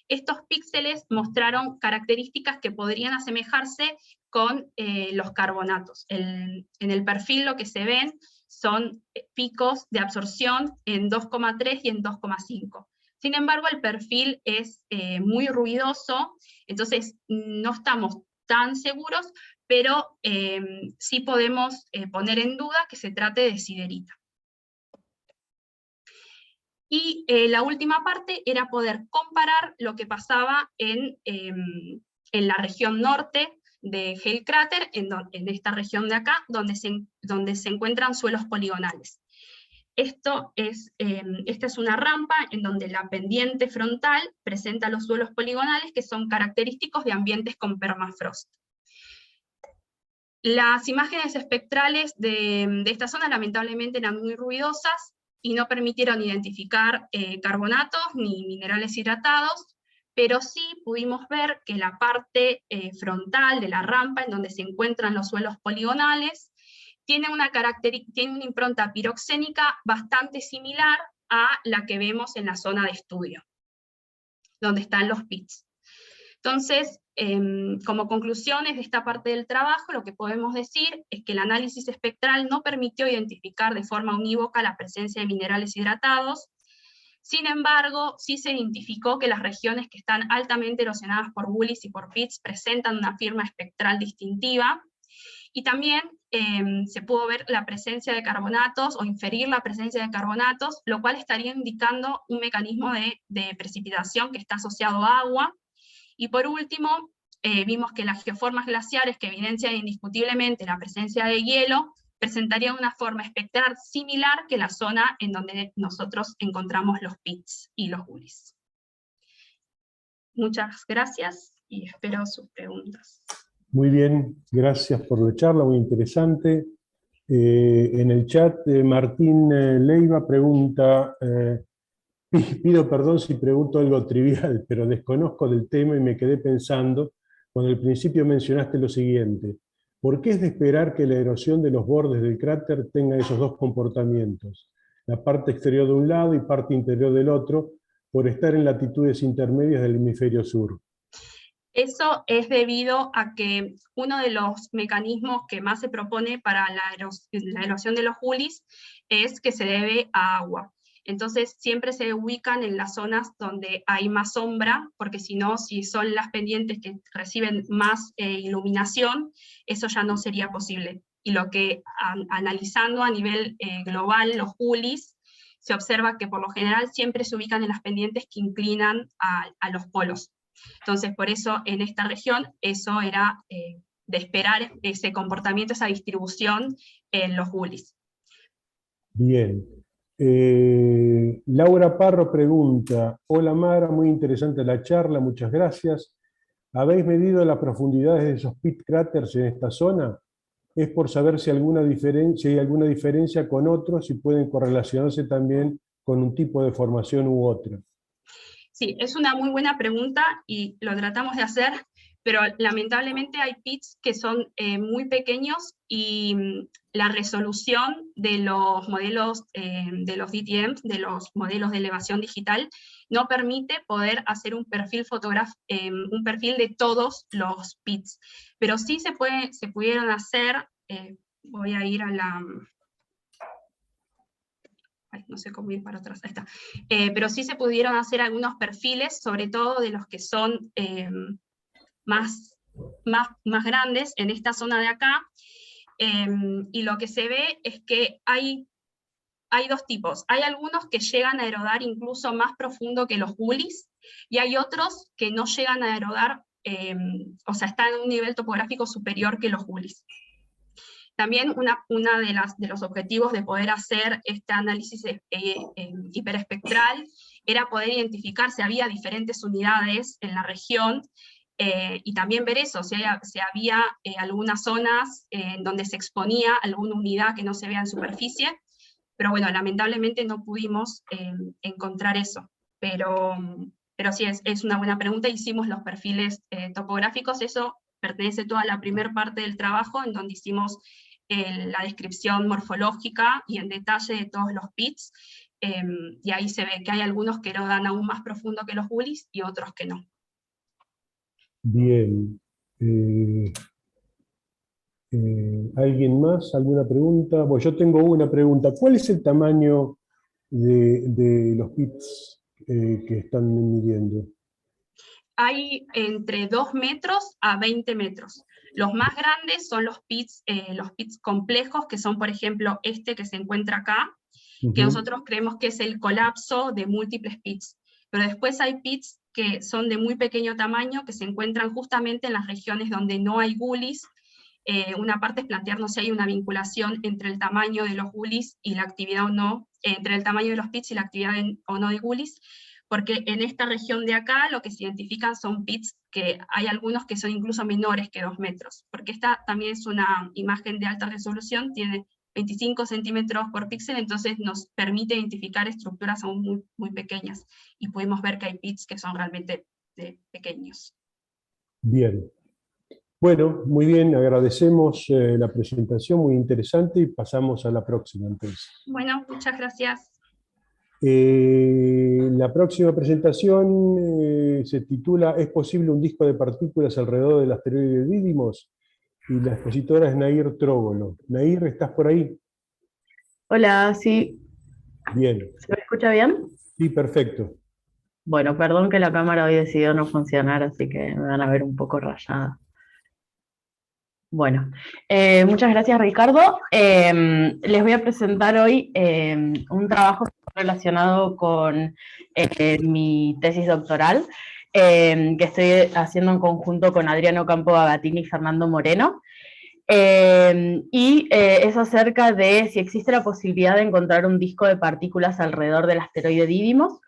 Estos píxeles mostraron características que podrían asemejarse con los carbonatos. En el perfil lo que se ven son picos de absorción en 2,3 y en 2,5. Sin embargo, el perfil es muy ruidoso, entonces no estamos tan seguros, pero sí podemos poner en duda que se trate de siderita. Y la última parte era poder comparar lo que pasaba en la región norte de Hale Crater, en esta región de acá, donde se encuentran suelos poligonales. Esta es una rampa en donde la pendiente frontal presenta los suelos poligonales que son característicos de ambientes con permafrost. Las imágenes espectrales de esta zona lamentablemente eran muy ruidosas y no permitieron identificar carbonatos ni minerales hidratados, pero sí pudimos ver que la parte frontal de la rampa, en donde se encuentran los suelos poligonales, tiene una impronta piroxénica bastante similar a la que vemos en la zona de estudio, donde están los pits. Entonces, como conclusiones de esta parte del trabajo, lo que podemos decir es que el análisis espectral no permitió identificar de forma unívoca la presencia de minerales hidratados. Sin embargo, sí se identificó que las regiones que están altamente erosionadas por WULIS y por PITS presentan una firma espectral distintiva, y también se pudo ver la presencia de carbonatos, o inferir la presencia de carbonatos, lo cual estaría indicando un mecanismo de precipitación que está asociado a agua. Y por último, vimos que las geoformas glaciares, que evidencian indiscutiblemente la presencia de hielo, presentarían una forma espectral similar que la zona en donde nosotros encontramos los PITS y los WULIS. Muchas gracias y espero sus preguntas. Muy bien, gracias por la charla, muy interesante. En el chat, Martín Leiva pregunta, pido perdón si pregunto algo trivial, pero desconozco del tema y me quedé pensando, cuando al principio mencionaste lo siguiente: ¿por qué es de esperar que la erosión de los bordes del cráter tenga esos dos comportamientos, la parte exterior de un lado y parte interior del otro, por estar en latitudes intermedias del hemisferio sur? Eso es debido a que uno de los mecanismos que más se propone para la erosión de los WULIS es que se debe a agua. Entonces siempre se ubican en las zonas donde hay más sombra, porque si no, si son las pendientes que reciben más iluminación, eso ya no sería posible. Y lo que, analizando a nivel global los WULIS, se observa que por lo general siempre se ubican en las pendientes que inclinan a los polos. Entonces, por eso en esta región, eso era de esperar ese comportamiento, esa distribución en los WULIS. Bien. Laura Parro pregunta, hola Mara, muy interesante la charla, muchas gracias. ¿Habéis medido las profundidades de esos pit cráteres en esta zona? Es por saber si hay alguna diferencia con otros y pueden correlacionarse también con un tipo de formación u otra. Sí, es una muy buena pregunta y lo tratamos de hacer, pero lamentablemente hay pits que son muy pequeños y la resolución de los modelos de los DTM, de los modelos de elevación digital, no permite poder hacer un perfil un perfil de todos los pits. Pero sí se pudieron hacer, voy a ir a la... Ay, no sé cómo ir para atrás, ahí está. Pero sí se pudieron hacer algunos perfiles, sobre todo de los que son más grandes en esta zona de acá, y lo que se ve es que hay dos tipos. Hay algunos que llegan a erodar incluso más profundo que los WULIS, y hay otros que no llegan a erodar, o sea, están en un nivel topográfico superior que los WULIS. También una de los objetivos de poder hacer este análisis hiperespectral era poder identificar si había diferentes unidades en la región, y también ver eso, si había algunas zonas en donde se exponía alguna unidad que no se vea en superficie, pero bueno, lamentablemente no pudimos encontrar eso. Pero sí, es una buena pregunta. Hicimos los perfiles topográficos, eso pertenece toda la primera parte del trabajo, en donde hicimos la descripción morfológica y en detalle de todos los pits, y ahí se ve que hay algunos que erodan aún más profundo que los WULIS y otros que no. Bien. ¿Alguien más? ¿Alguna pregunta? Bueno, yo tengo una pregunta. ¿Cuál es el tamaño de los pits que están midiendo? Hay entre 2 metros a 20 metros. Los más grandes son los pits complejos, que son, por ejemplo, este que se encuentra acá, que nosotros creemos que es el colapso de múltiples pits. Pero después hay pits que son de muy pequeño tamaño, que se encuentran justamente en las regiones donde no hay WULIS. Una parte es plantearnos si hay una vinculación entre el tamaño de los WULIS y la actividad o no, entre el tamaño de los pits y la actividad o no de WULIS, porque en esta región de acá lo que se identifican son pits que hay algunos que son incluso menores que 2 metros, porque esta también es una imagen de alta resolución, tiene 25 centímetros por píxel, entonces nos permite identificar estructuras aún muy, muy pequeñas, y pudimos ver que hay pits que son realmente pequeños. Bien. Bueno, muy bien, agradecemos la presentación, muy interesante, y pasamos a la próxima entonces. Bueno, muchas gracias. La próxima presentación se titula ¿Es posible un disco de partículas alrededor del asteroide Didymos? Y la expositora es Nair Trógolo. Nair, ¿estás por ahí? Hola, sí. Bien. ¿Se me escucha bien? Sí, perfecto. Bueno, perdón que la cámara hoy decidió no funcionar, así que me van a ver un poco rayada. Bueno, muchas gracias, Ricardo. Les voy a presentar hoy un trabajo relacionado con mi tesis doctoral, que estoy haciendo en conjunto con Adriano Campo Bagatini y Fernando Moreno. Es acerca de si existe la posibilidad de encontrar un disco de partículas alrededor del asteroide Didymos.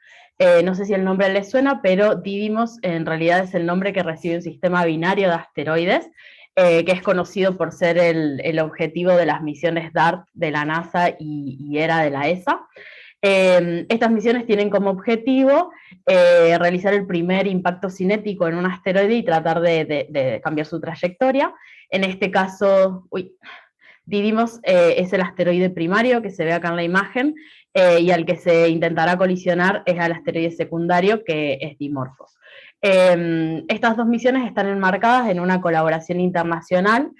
No sé si el nombre les suena, pero Didymos en realidad es el nombre que recibe un sistema binario de asteroides, que es conocido por ser el objetivo de las misiones DART de la NASA y ERA de la ESA. Estas misiones tienen como objetivo realizar el primer impacto cinético en un asteroide y tratar de cambiar su trayectoria. En este caso, Didymos es el asteroide primario que se ve acá en la imagen, y al que se intentará colisionar es al asteroide secundario, que es Dimorphos. Estas dos misiones están enmarcadas en una colaboración internacional,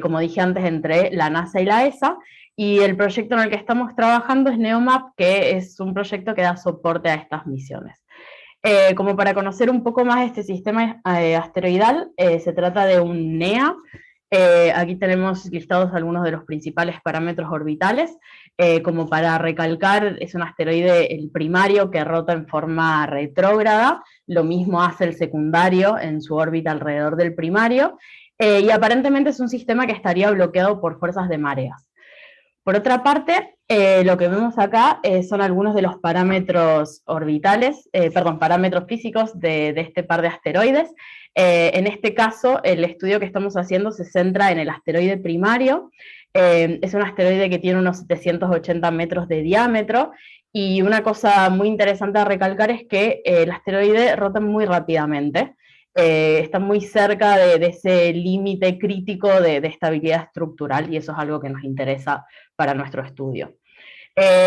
como dije antes, entre la NASA y la ESA, y el proyecto en el que estamos trabajando es NEOMAP, que es un proyecto que da soporte a estas misiones. Como para conocer un poco más este sistema asteroidal, se trata de un NEA. Aquí tenemos listados algunos de los principales parámetros orbitales. Como para recalcar, es un asteroide el primario que rota en forma retrógrada, lo mismo hace el secundario en su órbita alrededor del primario, y aparentemente es un sistema que estaría bloqueado por fuerzas de mareas. Por otra parte, lo que vemos acá son algunos de los parámetros orbitales, parámetros físicos de este par de asteroides. En este caso, el estudio que estamos haciendo se centra en el asteroide primario. Es un asteroide que tiene unos 780 metros de diámetro, y una cosa muy interesante a recalcar es que el asteroide rota muy rápidamente. Está muy cerca de ese límite crítico de estabilidad estructural, y eso es algo que nos interesa para nuestro estudio.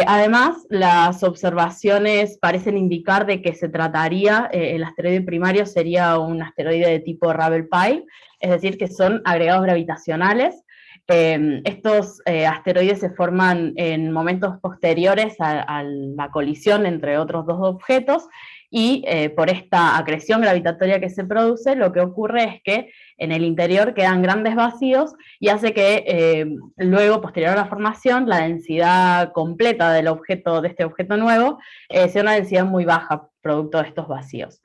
Además, las observaciones parecen indicar de que se trataría, el asteroide primario sería un asteroide de tipo Ravel Pile, es decir, que son agregados gravitacionales. Estos asteroides se forman en momentos posteriores a la colisión entre otros dos objetos, y por esta acreción gravitatoria que se produce, lo que ocurre es que en el interior quedan grandes vacíos, y hace que luego, posterior a la formación, la densidad completa del objeto, de este objeto nuevo, sea una densidad muy baja, producto de estos vacíos.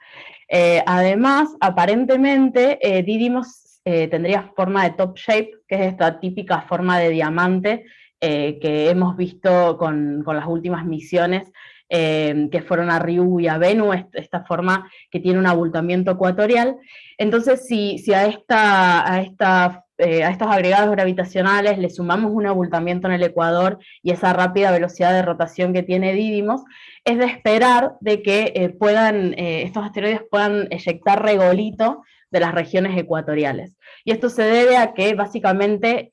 Además, aparentemente, Didymos tendría forma de top shape, que es esta típica forma de diamante que hemos visto con las últimas misiones que fueron a Ryugu y a Bennu, esta forma que tiene un abultamiento ecuatorial. Entonces, si a estos agregados gravitacionales le sumamos un abultamiento en el ecuador y esa rápida velocidad de rotación que tiene Didymos, es de esperar de que estos asteroides puedan eyectar regolito de las regiones ecuatoriales. Y esto se debe a que básicamente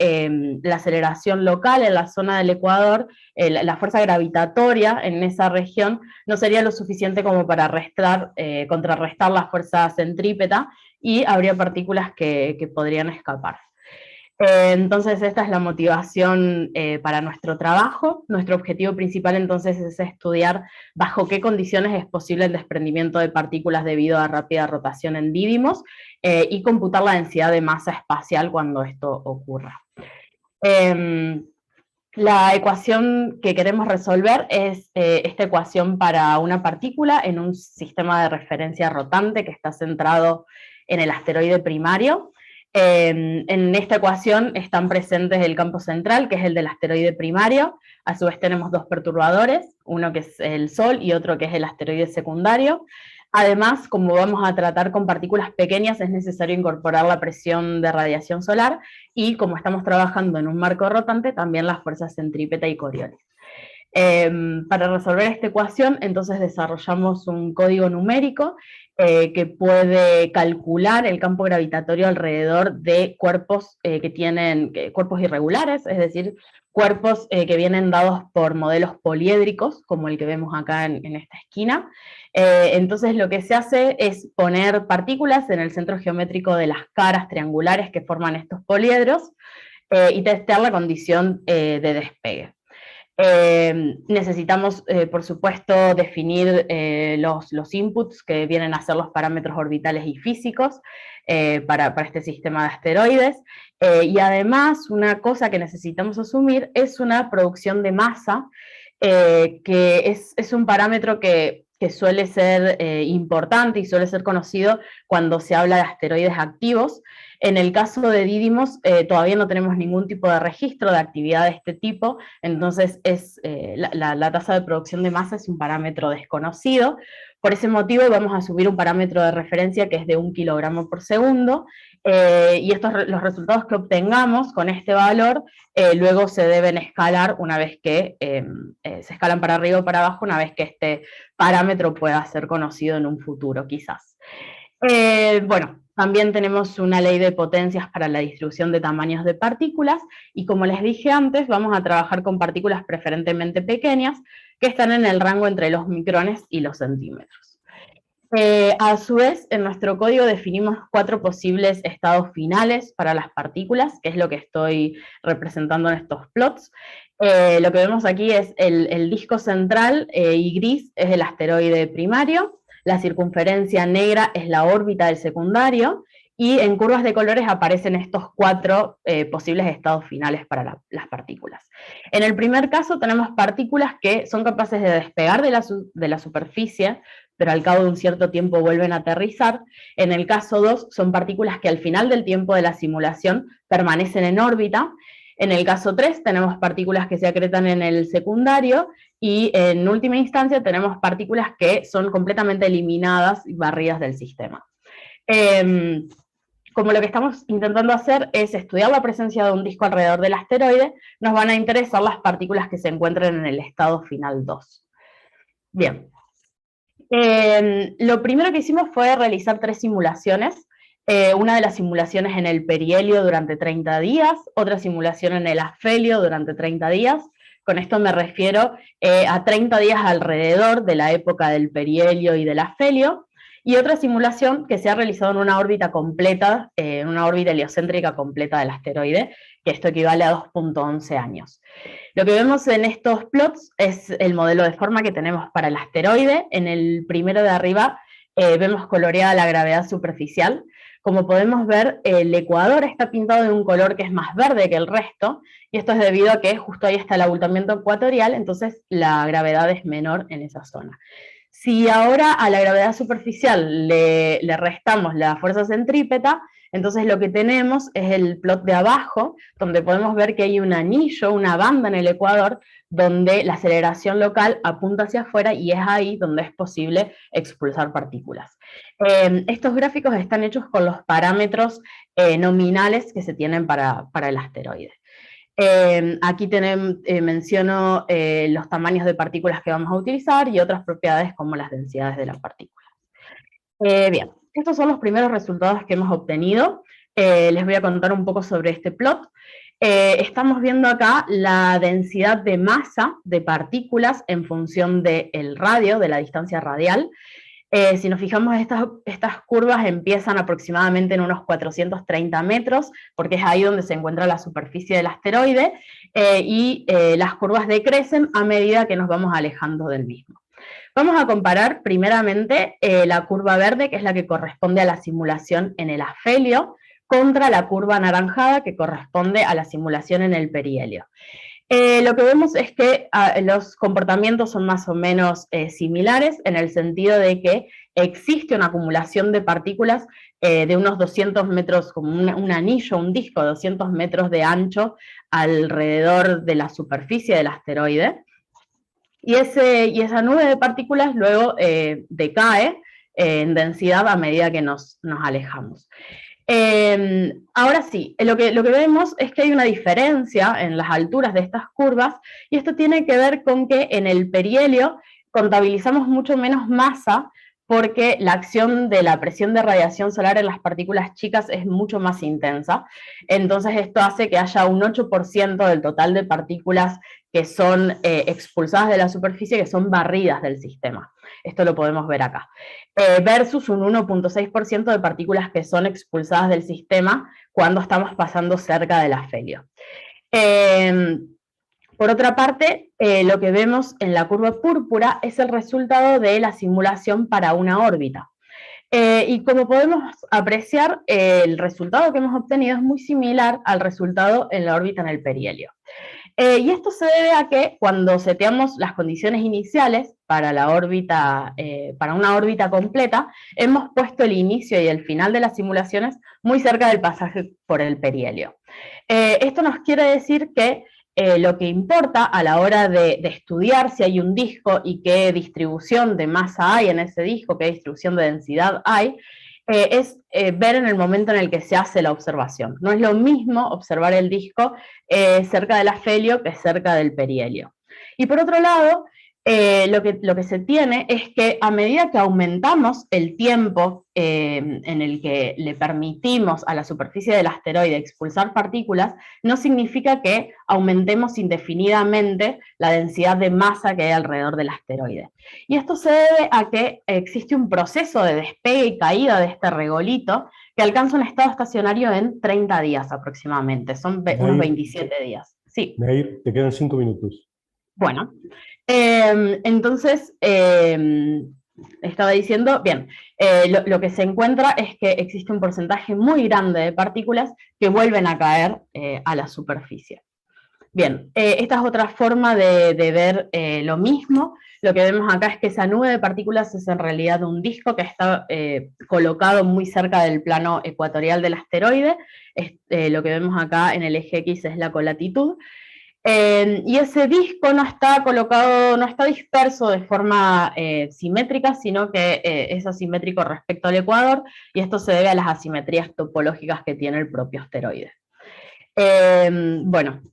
la aceleración local en la zona del Ecuador, la fuerza gravitatoria en esa región, no sería lo suficiente como para contrarrestar la fuerza centrípeta, y habría partículas que podrían escapar. Entonces esta es la motivación para nuestro trabajo. Nuestro objetivo principal entonces es estudiar bajo qué condiciones es posible el desprendimiento de partículas debido a rápida rotación en Didymos, y computar la densidad de masa espacial cuando esto ocurra. La ecuación que queremos resolver es esta ecuación para una partícula en un sistema de referencia rotante que está centrado en el asteroide primario. En esta ecuación están presentes el campo central, que es el del asteroide primario. A su vez tenemos dos perturbadores, uno que es el Sol y otro que es el asteroide secundario. Además, como vamos a tratar con partículas pequeñas, es necesario incorporar la presión de radiación solar, y como estamos trabajando en un marco rotante, también las fuerzas centrípeta y Coriolis. Para resolver esta ecuación, entonces desarrollamos un código numérico que puede calcular el campo gravitatorio alrededor de cuerpos que tienen cuerpos irregulares, es decir, cuerpos que vienen dados por modelos poliédricos, como el que vemos acá en esta esquina. Entonces lo que se hace es poner partículas en el centro geométrico de las caras triangulares que forman estos poliedros, y testear la condición de despegue. Necesitamos, por supuesto, definir los inputs que vienen a ser los parámetros orbitales y físicos para este sistema de asteroides, y además una cosa que necesitamos asumir es una producción de masa, que es un parámetro que suele ser importante y suele ser conocido cuando se habla de asteroides activos. En el caso de Didymos todavía no tenemos ningún tipo de registro de actividad de este tipo, entonces la tasa de producción de masa es un parámetro desconocido. Por ese motivo vamos a subir un parámetro de referencia que es de 1 kilogramo por segundo, y los resultados que obtengamos con este valor luego se deben escalar una vez que se escalan para arriba o para abajo, una vez que este parámetro pueda ser conocido en un futuro quizás. Bueno, también tenemos una ley de potencias para la distribución de tamaños de partículas, y como les dije antes, vamos a trabajar con partículas preferentemente pequeñas, que están en el rango entre los micrones y los centímetros. A su vez, en nuestro código definimos 4 posibles estados finales para las partículas, que es lo que estoy representando en estos plots. Lo que vemos aquí es el disco central, y gris es el asteroide primario, la circunferencia negra es la órbita del secundario, y en curvas de colores aparecen estos 4 posibles estados finales para las partículas. En el primer caso tenemos partículas que son capaces de despegar de la superficie, pero al cabo de un cierto tiempo vuelven a aterrizar. En el caso 2 son partículas que al final del tiempo de la simulación permanecen en órbita. En el caso 3 tenemos partículas que se acretan en el secundario, y en última instancia tenemos partículas que son completamente eliminadas y barridas del sistema. Como lo que estamos intentando hacer es estudiar la presencia de un disco alrededor del asteroide, nos van a interesar las partículas que se encuentren en el estado final 2. Bien. Lo primero que hicimos fue realizar 3 simulaciones. Una de las simulaciones en el perihelio durante 30 días, otra simulación en el afelio durante 30 días. Con esto me refiero a 30 días alrededor de la época del perihelio y del afelio, y otra simulación que se ha realizado en una órbita completa, en una órbita heliocéntrica completa del asteroide, que esto equivale a 2.11 años. Lo que vemos en estos plots es el modelo de forma que tenemos para el asteroide. En el primero de arriba vemos coloreada la gravedad superficial. Como podemos ver, el ecuador está pintado de un color que es más verde que el resto, y esto es debido a que justo ahí está el abultamiento ecuatorial, entonces la gravedad es menor en esa zona. Si ahora a la gravedad superficial le restamos la fuerza centrípeta, entonces lo que tenemos es el plot de abajo, donde podemos ver que hay un anillo, una banda en el ecuador, donde la aceleración local apunta hacia afuera, y es ahí donde es posible expulsar partículas. Estos gráficos están hechos con los parámetros nominales que se tienen para el asteroide. Aquí menciono los tamaños de partículas que vamos a utilizar y otras propiedades como las densidades de las partículas. Bien, estos son los primeros resultados que hemos obtenido. Les voy a contar un poco sobre este plot. Estamos viendo acá la densidad de masa de partículas en función del radio, de la distancia radial. Si nos fijamos, estas curvas empiezan aproximadamente en unos 430 metros, porque es ahí donde se encuentra la superficie del asteroide, y las curvas decrecen a medida que nos vamos alejando del mismo. Vamos a comparar primeramente la curva verde, que es la que corresponde a la simulación en el afelio, contra la curva anaranjada, que corresponde a la simulación en el perihelio. Lo que vemos es que los comportamientos son más o menos similares, en el sentido de que existe una acumulación de partículas de unos 200 metros, como un anillo, un disco de 200 metros de ancho alrededor de la superficie del asteroide, y esa nube de partículas luego decae en densidad a medida que nos alejamos. Ahora sí, lo que vemos es que hay una diferencia en las alturas de estas curvas, y esto tiene que ver con que en el perihelio contabilizamos mucho menos masa, porque la acción de la presión de radiación solar en las partículas chicas es mucho más intensa. Entonces esto hace que haya un 8% del total de partículas que son expulsadas de la superficie, que son barridas del sistema. Esto lo podemos ver acá. Versus un 1.6% de partículas que son expulsadas del sistema cuando estamos pasando cerca del afelio. Por otra parte, lo que vemos en la curva púrpura es el resultado de la simulación para una órbita. Y como podemos apreciar, el resultado que hemos obtenido es muy similar al resultado en la órbita en el perihelio. Y esto se debe a que cuando seteamos las condiciones iniciales para la órbita, para una órbita completa, hemos puesto el inicio y el final de las simulaciones muy cerca del pasaje por el perihelio. Esto nos quiere decir que lo que importa a la hora de estudiar si hay un disco y qué distribución de masa hay en ese disco, qué distribución de densidad hay, es ver en el momento en el que se hace la observación. No es lo mismo observar el disco cerca del afelio que cerca del perihelio. Y por otro lado, lo que se tiene es que a medida que aumentamos el tiempo en el que le permitimos a la superficie del asteroide expulsar partículas, no significa que aumentemos indefinidamente la densidad de masa que hay alrededor del asteroide. Y esto se debe a que existe un proceso de despegue y caída de este regolito que alcanza un estado estacionario en 30 días aproximadamente, son unos 27 días. Sí. Nair, te quedan 5 minutos. Bueno, entonces, estaba diciendo, bien, lo que se encuentra es que existe un porcentaje muy grande de partículas que vuelven a caer a la superficie. Bien, esta es otra forma de ver lo mismo. Lo que vemos acá es que esa nube de partículas es en realidad un disco que está colocado muy cerca del plano ecuatorial del asteroide. Lo que vemos acá en el eje X es la colatitud. Y ese disco no está colocado, no está disperso de forma simétrica, sino que es asimétrico respecto al ecuador, y esto se debe a las asimetrías topológicas que tiene el propio asteroide. Bueno,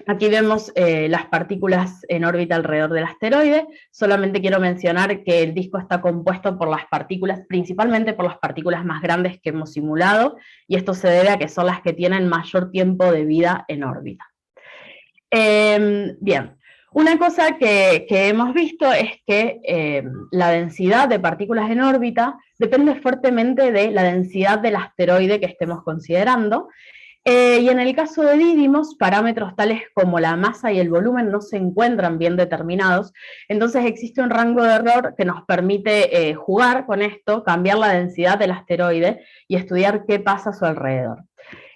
aquí vemos las partículas en órbita alrededor del asteroide. Solamente quiero mencionar que el disco está compuesto por las partículas, principalmente por las partículas más grandes que hemos simulado, y esto se debe a que son las que tienen mayor tiempo de vida en órbita. Bien, una cosa que hemos visto es que la densidad de partículas en órbita depende fuertemente de la densidad del asteroide que estemos considerando, y en el caso de Didymos, parámetros tales como la masa y el volumen no se encuentran bien determinados, entonces existe un rango de error que nos permite jugar con esto, cambiar la densidad del asteroide y estudiar qué pasa a su alrededor.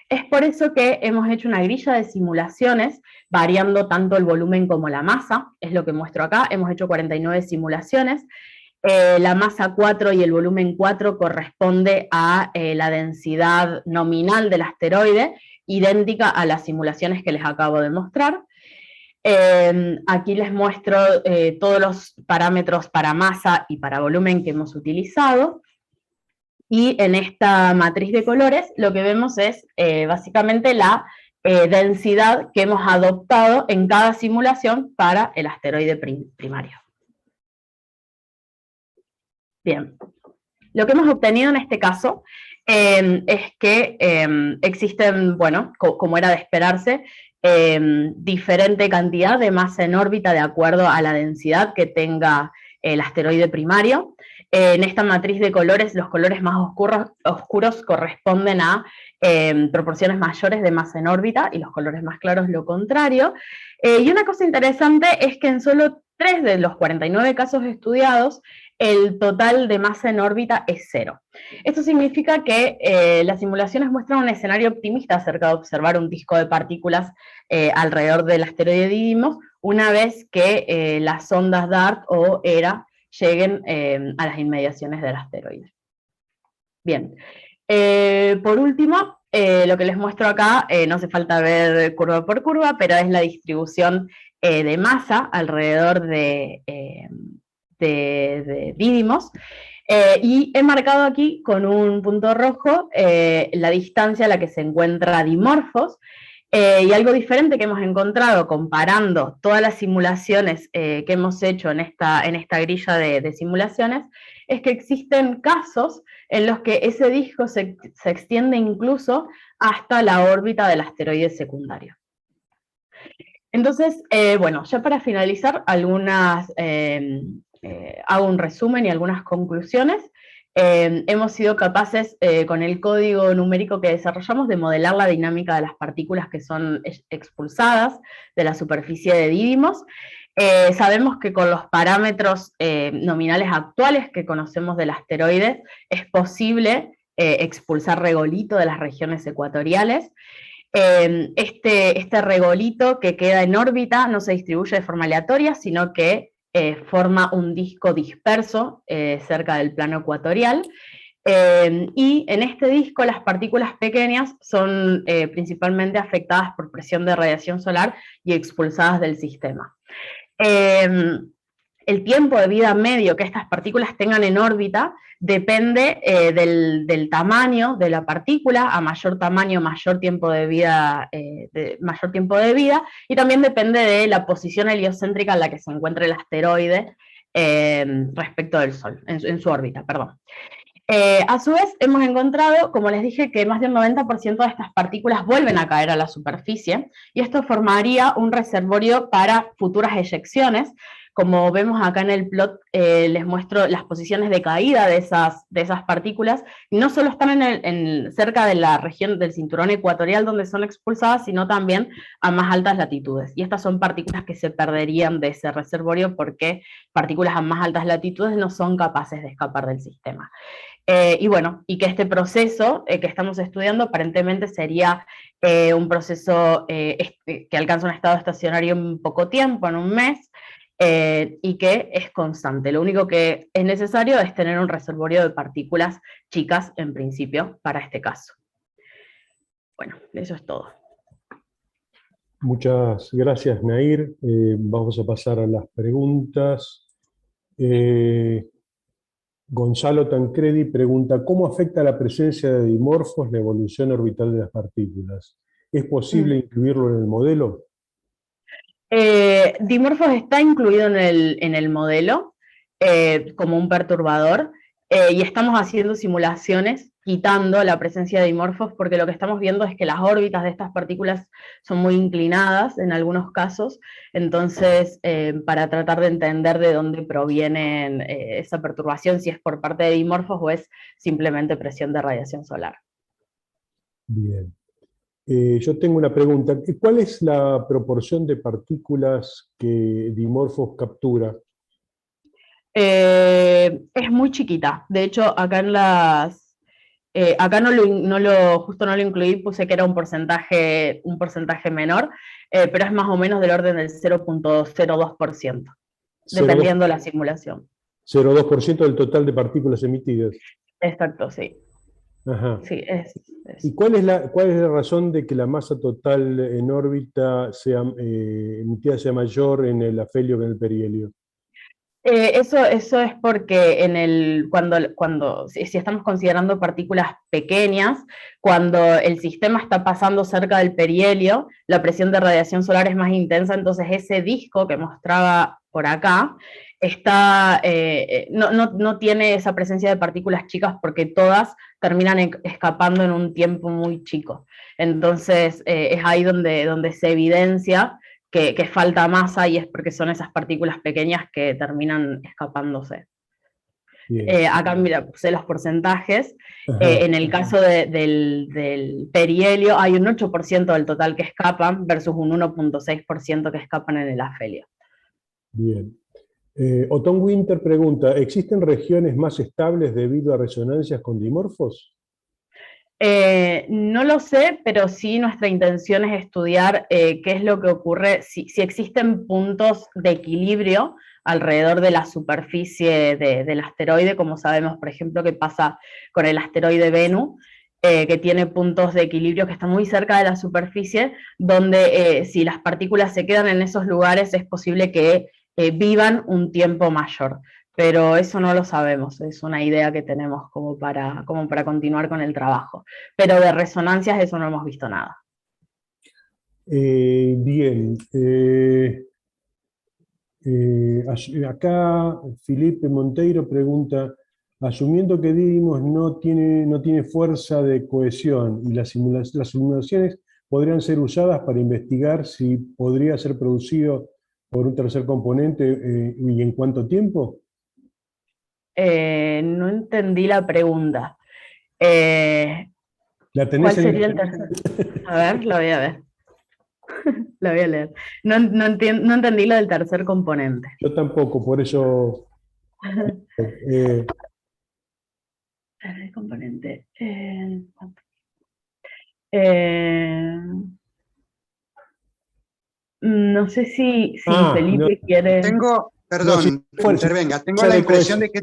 Es por eso que hemos hecho una grilla de simulaciones, variando tanto el volumen como la masa, es lo que muestro acá. Hemos hecho 49 simulaciones. La masa 4 y el volumen 4 corresponde a la densidad nominal del asteroide, idéntica a las simulaciones que les acabo de mostrar. Aquí les muestro todos los parámetros para masa y para volumen que hemos utilizado. Y en esta matriz de colores lo que vemos es básicamente la densidad que hemos adoptado en cada simulación para el asteroide primario. Bien, lo que hemos obtenido en este caso es que existen, bueno, como era de esperarse, diferente cantidad de masa en órbita de acuerdo a la densidad que tenga el asteroide primario. En esta matriz de colores, los colores más oscuros corresponden a proporciones mayores de masa en órbita, y los colores más claros lo contrario. Y una cosa interesante es que en solo 3 de los 49 casos estudiados, el total de masa en órbita es 0. Esto significa que las simulaciones muestran un escenario optimista acerca de observar un disco de partículas alrededor del asteroide Didymos, una vez que las ondas DART o ERA lleguen a las inmediaciones del asteroide. Bien, por último, lo que les muestro acá, no hace falta ver curva por curva, pero es la distribución de masa alrededor de Didymos, y he marcado aquí con un punto rojo la distancia a la que se encuentra Dimorphos. Y algo diferente que hemos encontrado comparando todas las simulaciones que hemos hecho en esta grilla de simulaciones, es que existen casos en los que ese disco se extiende incluso hasta la órbita del asteroide secundario. Entonces, bueno, ya para finalizar, hago un resumen y algunas conclusiones. hemos sido capaces, con el código numérico que desarrollamos, de modelar la dinámica de las partículas que son expulsadas de la superficie de Didymos. Sabemos que con los parámetros nominales actuales que conocemos del asteroide, es posible expulsar regolito de las regiones ecuatoriales. Este regolito que queda en órbita no se distribuye de forma aleatoria, sino que forma un disco disperso cerca del plano ecuatorial, y en este disco las partículas pequeñas son principalmente afectadas por presión de radiación solar y expulsadas del sistema. El tiempo de vida medio que estas partículas tengan en órbita depende del tamaño de la partícula. A mayor tamaño, mayor tiempo de vida, y también depende de la posición heliocéntrica en la que se encuentra el asteroide respecto del Sol, en su órbita, perdón. A su vez, hemos encontrado, como les dije, que más del 90% de estas partículas vuelven a caer a la superficie, y esto formaría un reservorio para futuras eyecciones. Como vemos acá en el plot, les muestro las posiciones de caída de esas partículas. No solo están cerca de la región del cinturón ecuatorial donde son expulsadas, sino también a más altas latitudes. Y estas son partículas que se perderían de ese reservorio, porque partículas a más altas latitudes no son capaces de escapar del sistema. Y bueno, y que este proceso que estamos estudiando aparentemente sería un proceso que alcanza un estado estacionario en poco tiempo, en un mes, y que es constante. Lo único que es necesario es tener un reservorio de partículas chicas, en principio, para este caso. Bueno, eso es todo. Muchas gracias, Nair. Vamos a pasar a las preguntas. Gonzalo Tancredi pregunta: ¿cómo afecta la presencia de dimorfos la evolución orbital de las partículas? ¿Es posible incluirlo en el modelo? Dimorphos está incluido en el modelo como un perturbador, y estamos haciendo simulaciones quitando la presencia de dimorfos, porque lo que estamos viendo es que las órbitas de estas partículas son muy inclinadas en algunos casos. Entonces, para tratar de entender de dónde proviene esa perturbación, si es por parte de dimorfos o es simplemente presión de radiación solar. Bien. Yo tengo una pregunta. ¿Cuál es la proporción de partículas que Dimorphos captura? Es muy chiquita. De hecho, acá en las... acá justo no lo incluí, puse que era un porcentaje menor, pero es más o menos del orden del 0.02%, dependiendo de la simulación. 0,2% del total de partículas emitidas. Exacto, sí. Ajá. Sí, ¿Y cuál es la razón de que la masa total en órbita emitida sea mayor en el afelio que en el perihelio? Eso es porque si estamos considerando partículas pequeñas, cuando el sistema está pasando cerca del perihelio, la presión de radiación solar es más intensa. Entonces ese disco que mostraba por acá no tiene esa presencia de partículas chicas, porque todas terminan escapando en un tiempo muy chico. Entonces es ahí donde se evidencia que falta masa, y es porque son esas partículas pequeñas que terminan escapándose. Acá, mira, puse los porcentajes. En el caso del perihelio hay un 8% del total que escapan versus un 1.6% que escapan en el afelio. Bien. Otón Winter pregunta: ¿existen regiones más estables debido a resonancias con dimorfos? No lo sé, pero sí nuestra intención es estudiar qué es lo que ocurre, si existen puntos de equilibrio alrededor de la superficie del asteroide, como sabemos, por ejemplo, que pasa con el asteroide Bennu, que tiene puntos de equilibrio que están muy cerca de la superficie, donde si las partículas se quedan en esos lugares es posible que vivan un tiempo mayor. Pero eso no lo sabemos, es una idea que tenemos como para continuar con el trabajo. Pero de resonancias eso no hemos visto nada. Bien. Acá Felipe Monteiro pregunta: asumiendo que Didymos no tiene fuerza de cohesión, y las simulaciones podrían ser usadas para investigar si podría ser producido por un tercer componente, ¿y en cuánto tiempo? No entendí la pregunta. ¿La tenés ¿Cuál sería el tercer? A ver, la voy a ver. La voy a leer. No entendí lo del tercer componente. Yo tampoco, por eso... Tercer componente. No sé si Felipe quiere... Perdón, intervenga. Tengo la impresión de que...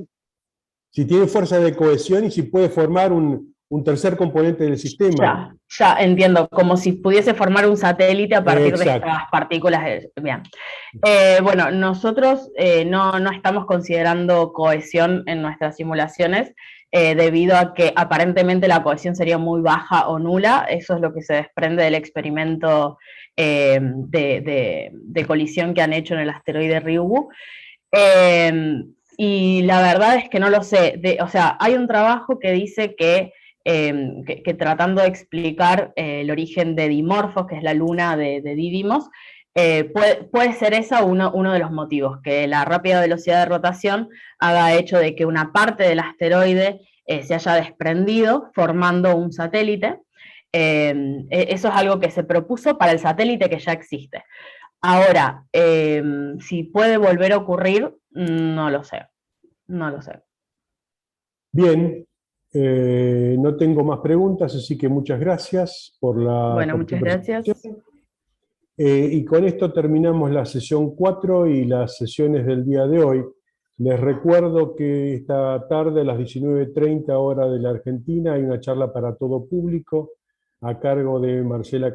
Si tiene fuerza de cohesión y si puede formar un tercer componente del sistema. Ya entiendo, como si pudiese formar un satélite a partir de Exacto. estas partículas. Bien. Bueno, nosotros no estamos considerando cohesión en nuestras simulaciones, debido a que aparentemente la cohesión sería muy baja o nula. Eso es lo que se desprende del experimento de colisión que han hecho en el asteroide Ryugu. Y la verdad es que no lo sé. O sea, hay un trabajo que dice que tratando de explicar el origen de Dimorphos, que es la luna de Didymos, puede ser esa uno de los motivos, que la rápida velocidad de rotación haga hecho de que una parte del asteroide se haya desprendido, formando un satélite. Eso es algo que se propuso para el satélite que ya existe. Ahora, si puede volver a ocurrir, no lo sé. No lo sé. Bien, no tengo más preguntas, así que muchas gracias por la... Bueno, muchas gracias. Y con esto terminamos la sesión 4 y las sesiones del día de hoy. Les recuerdo que esta tarde a las 19:30 hora de la Argentina hay una charla para todo público a cargo de Marcela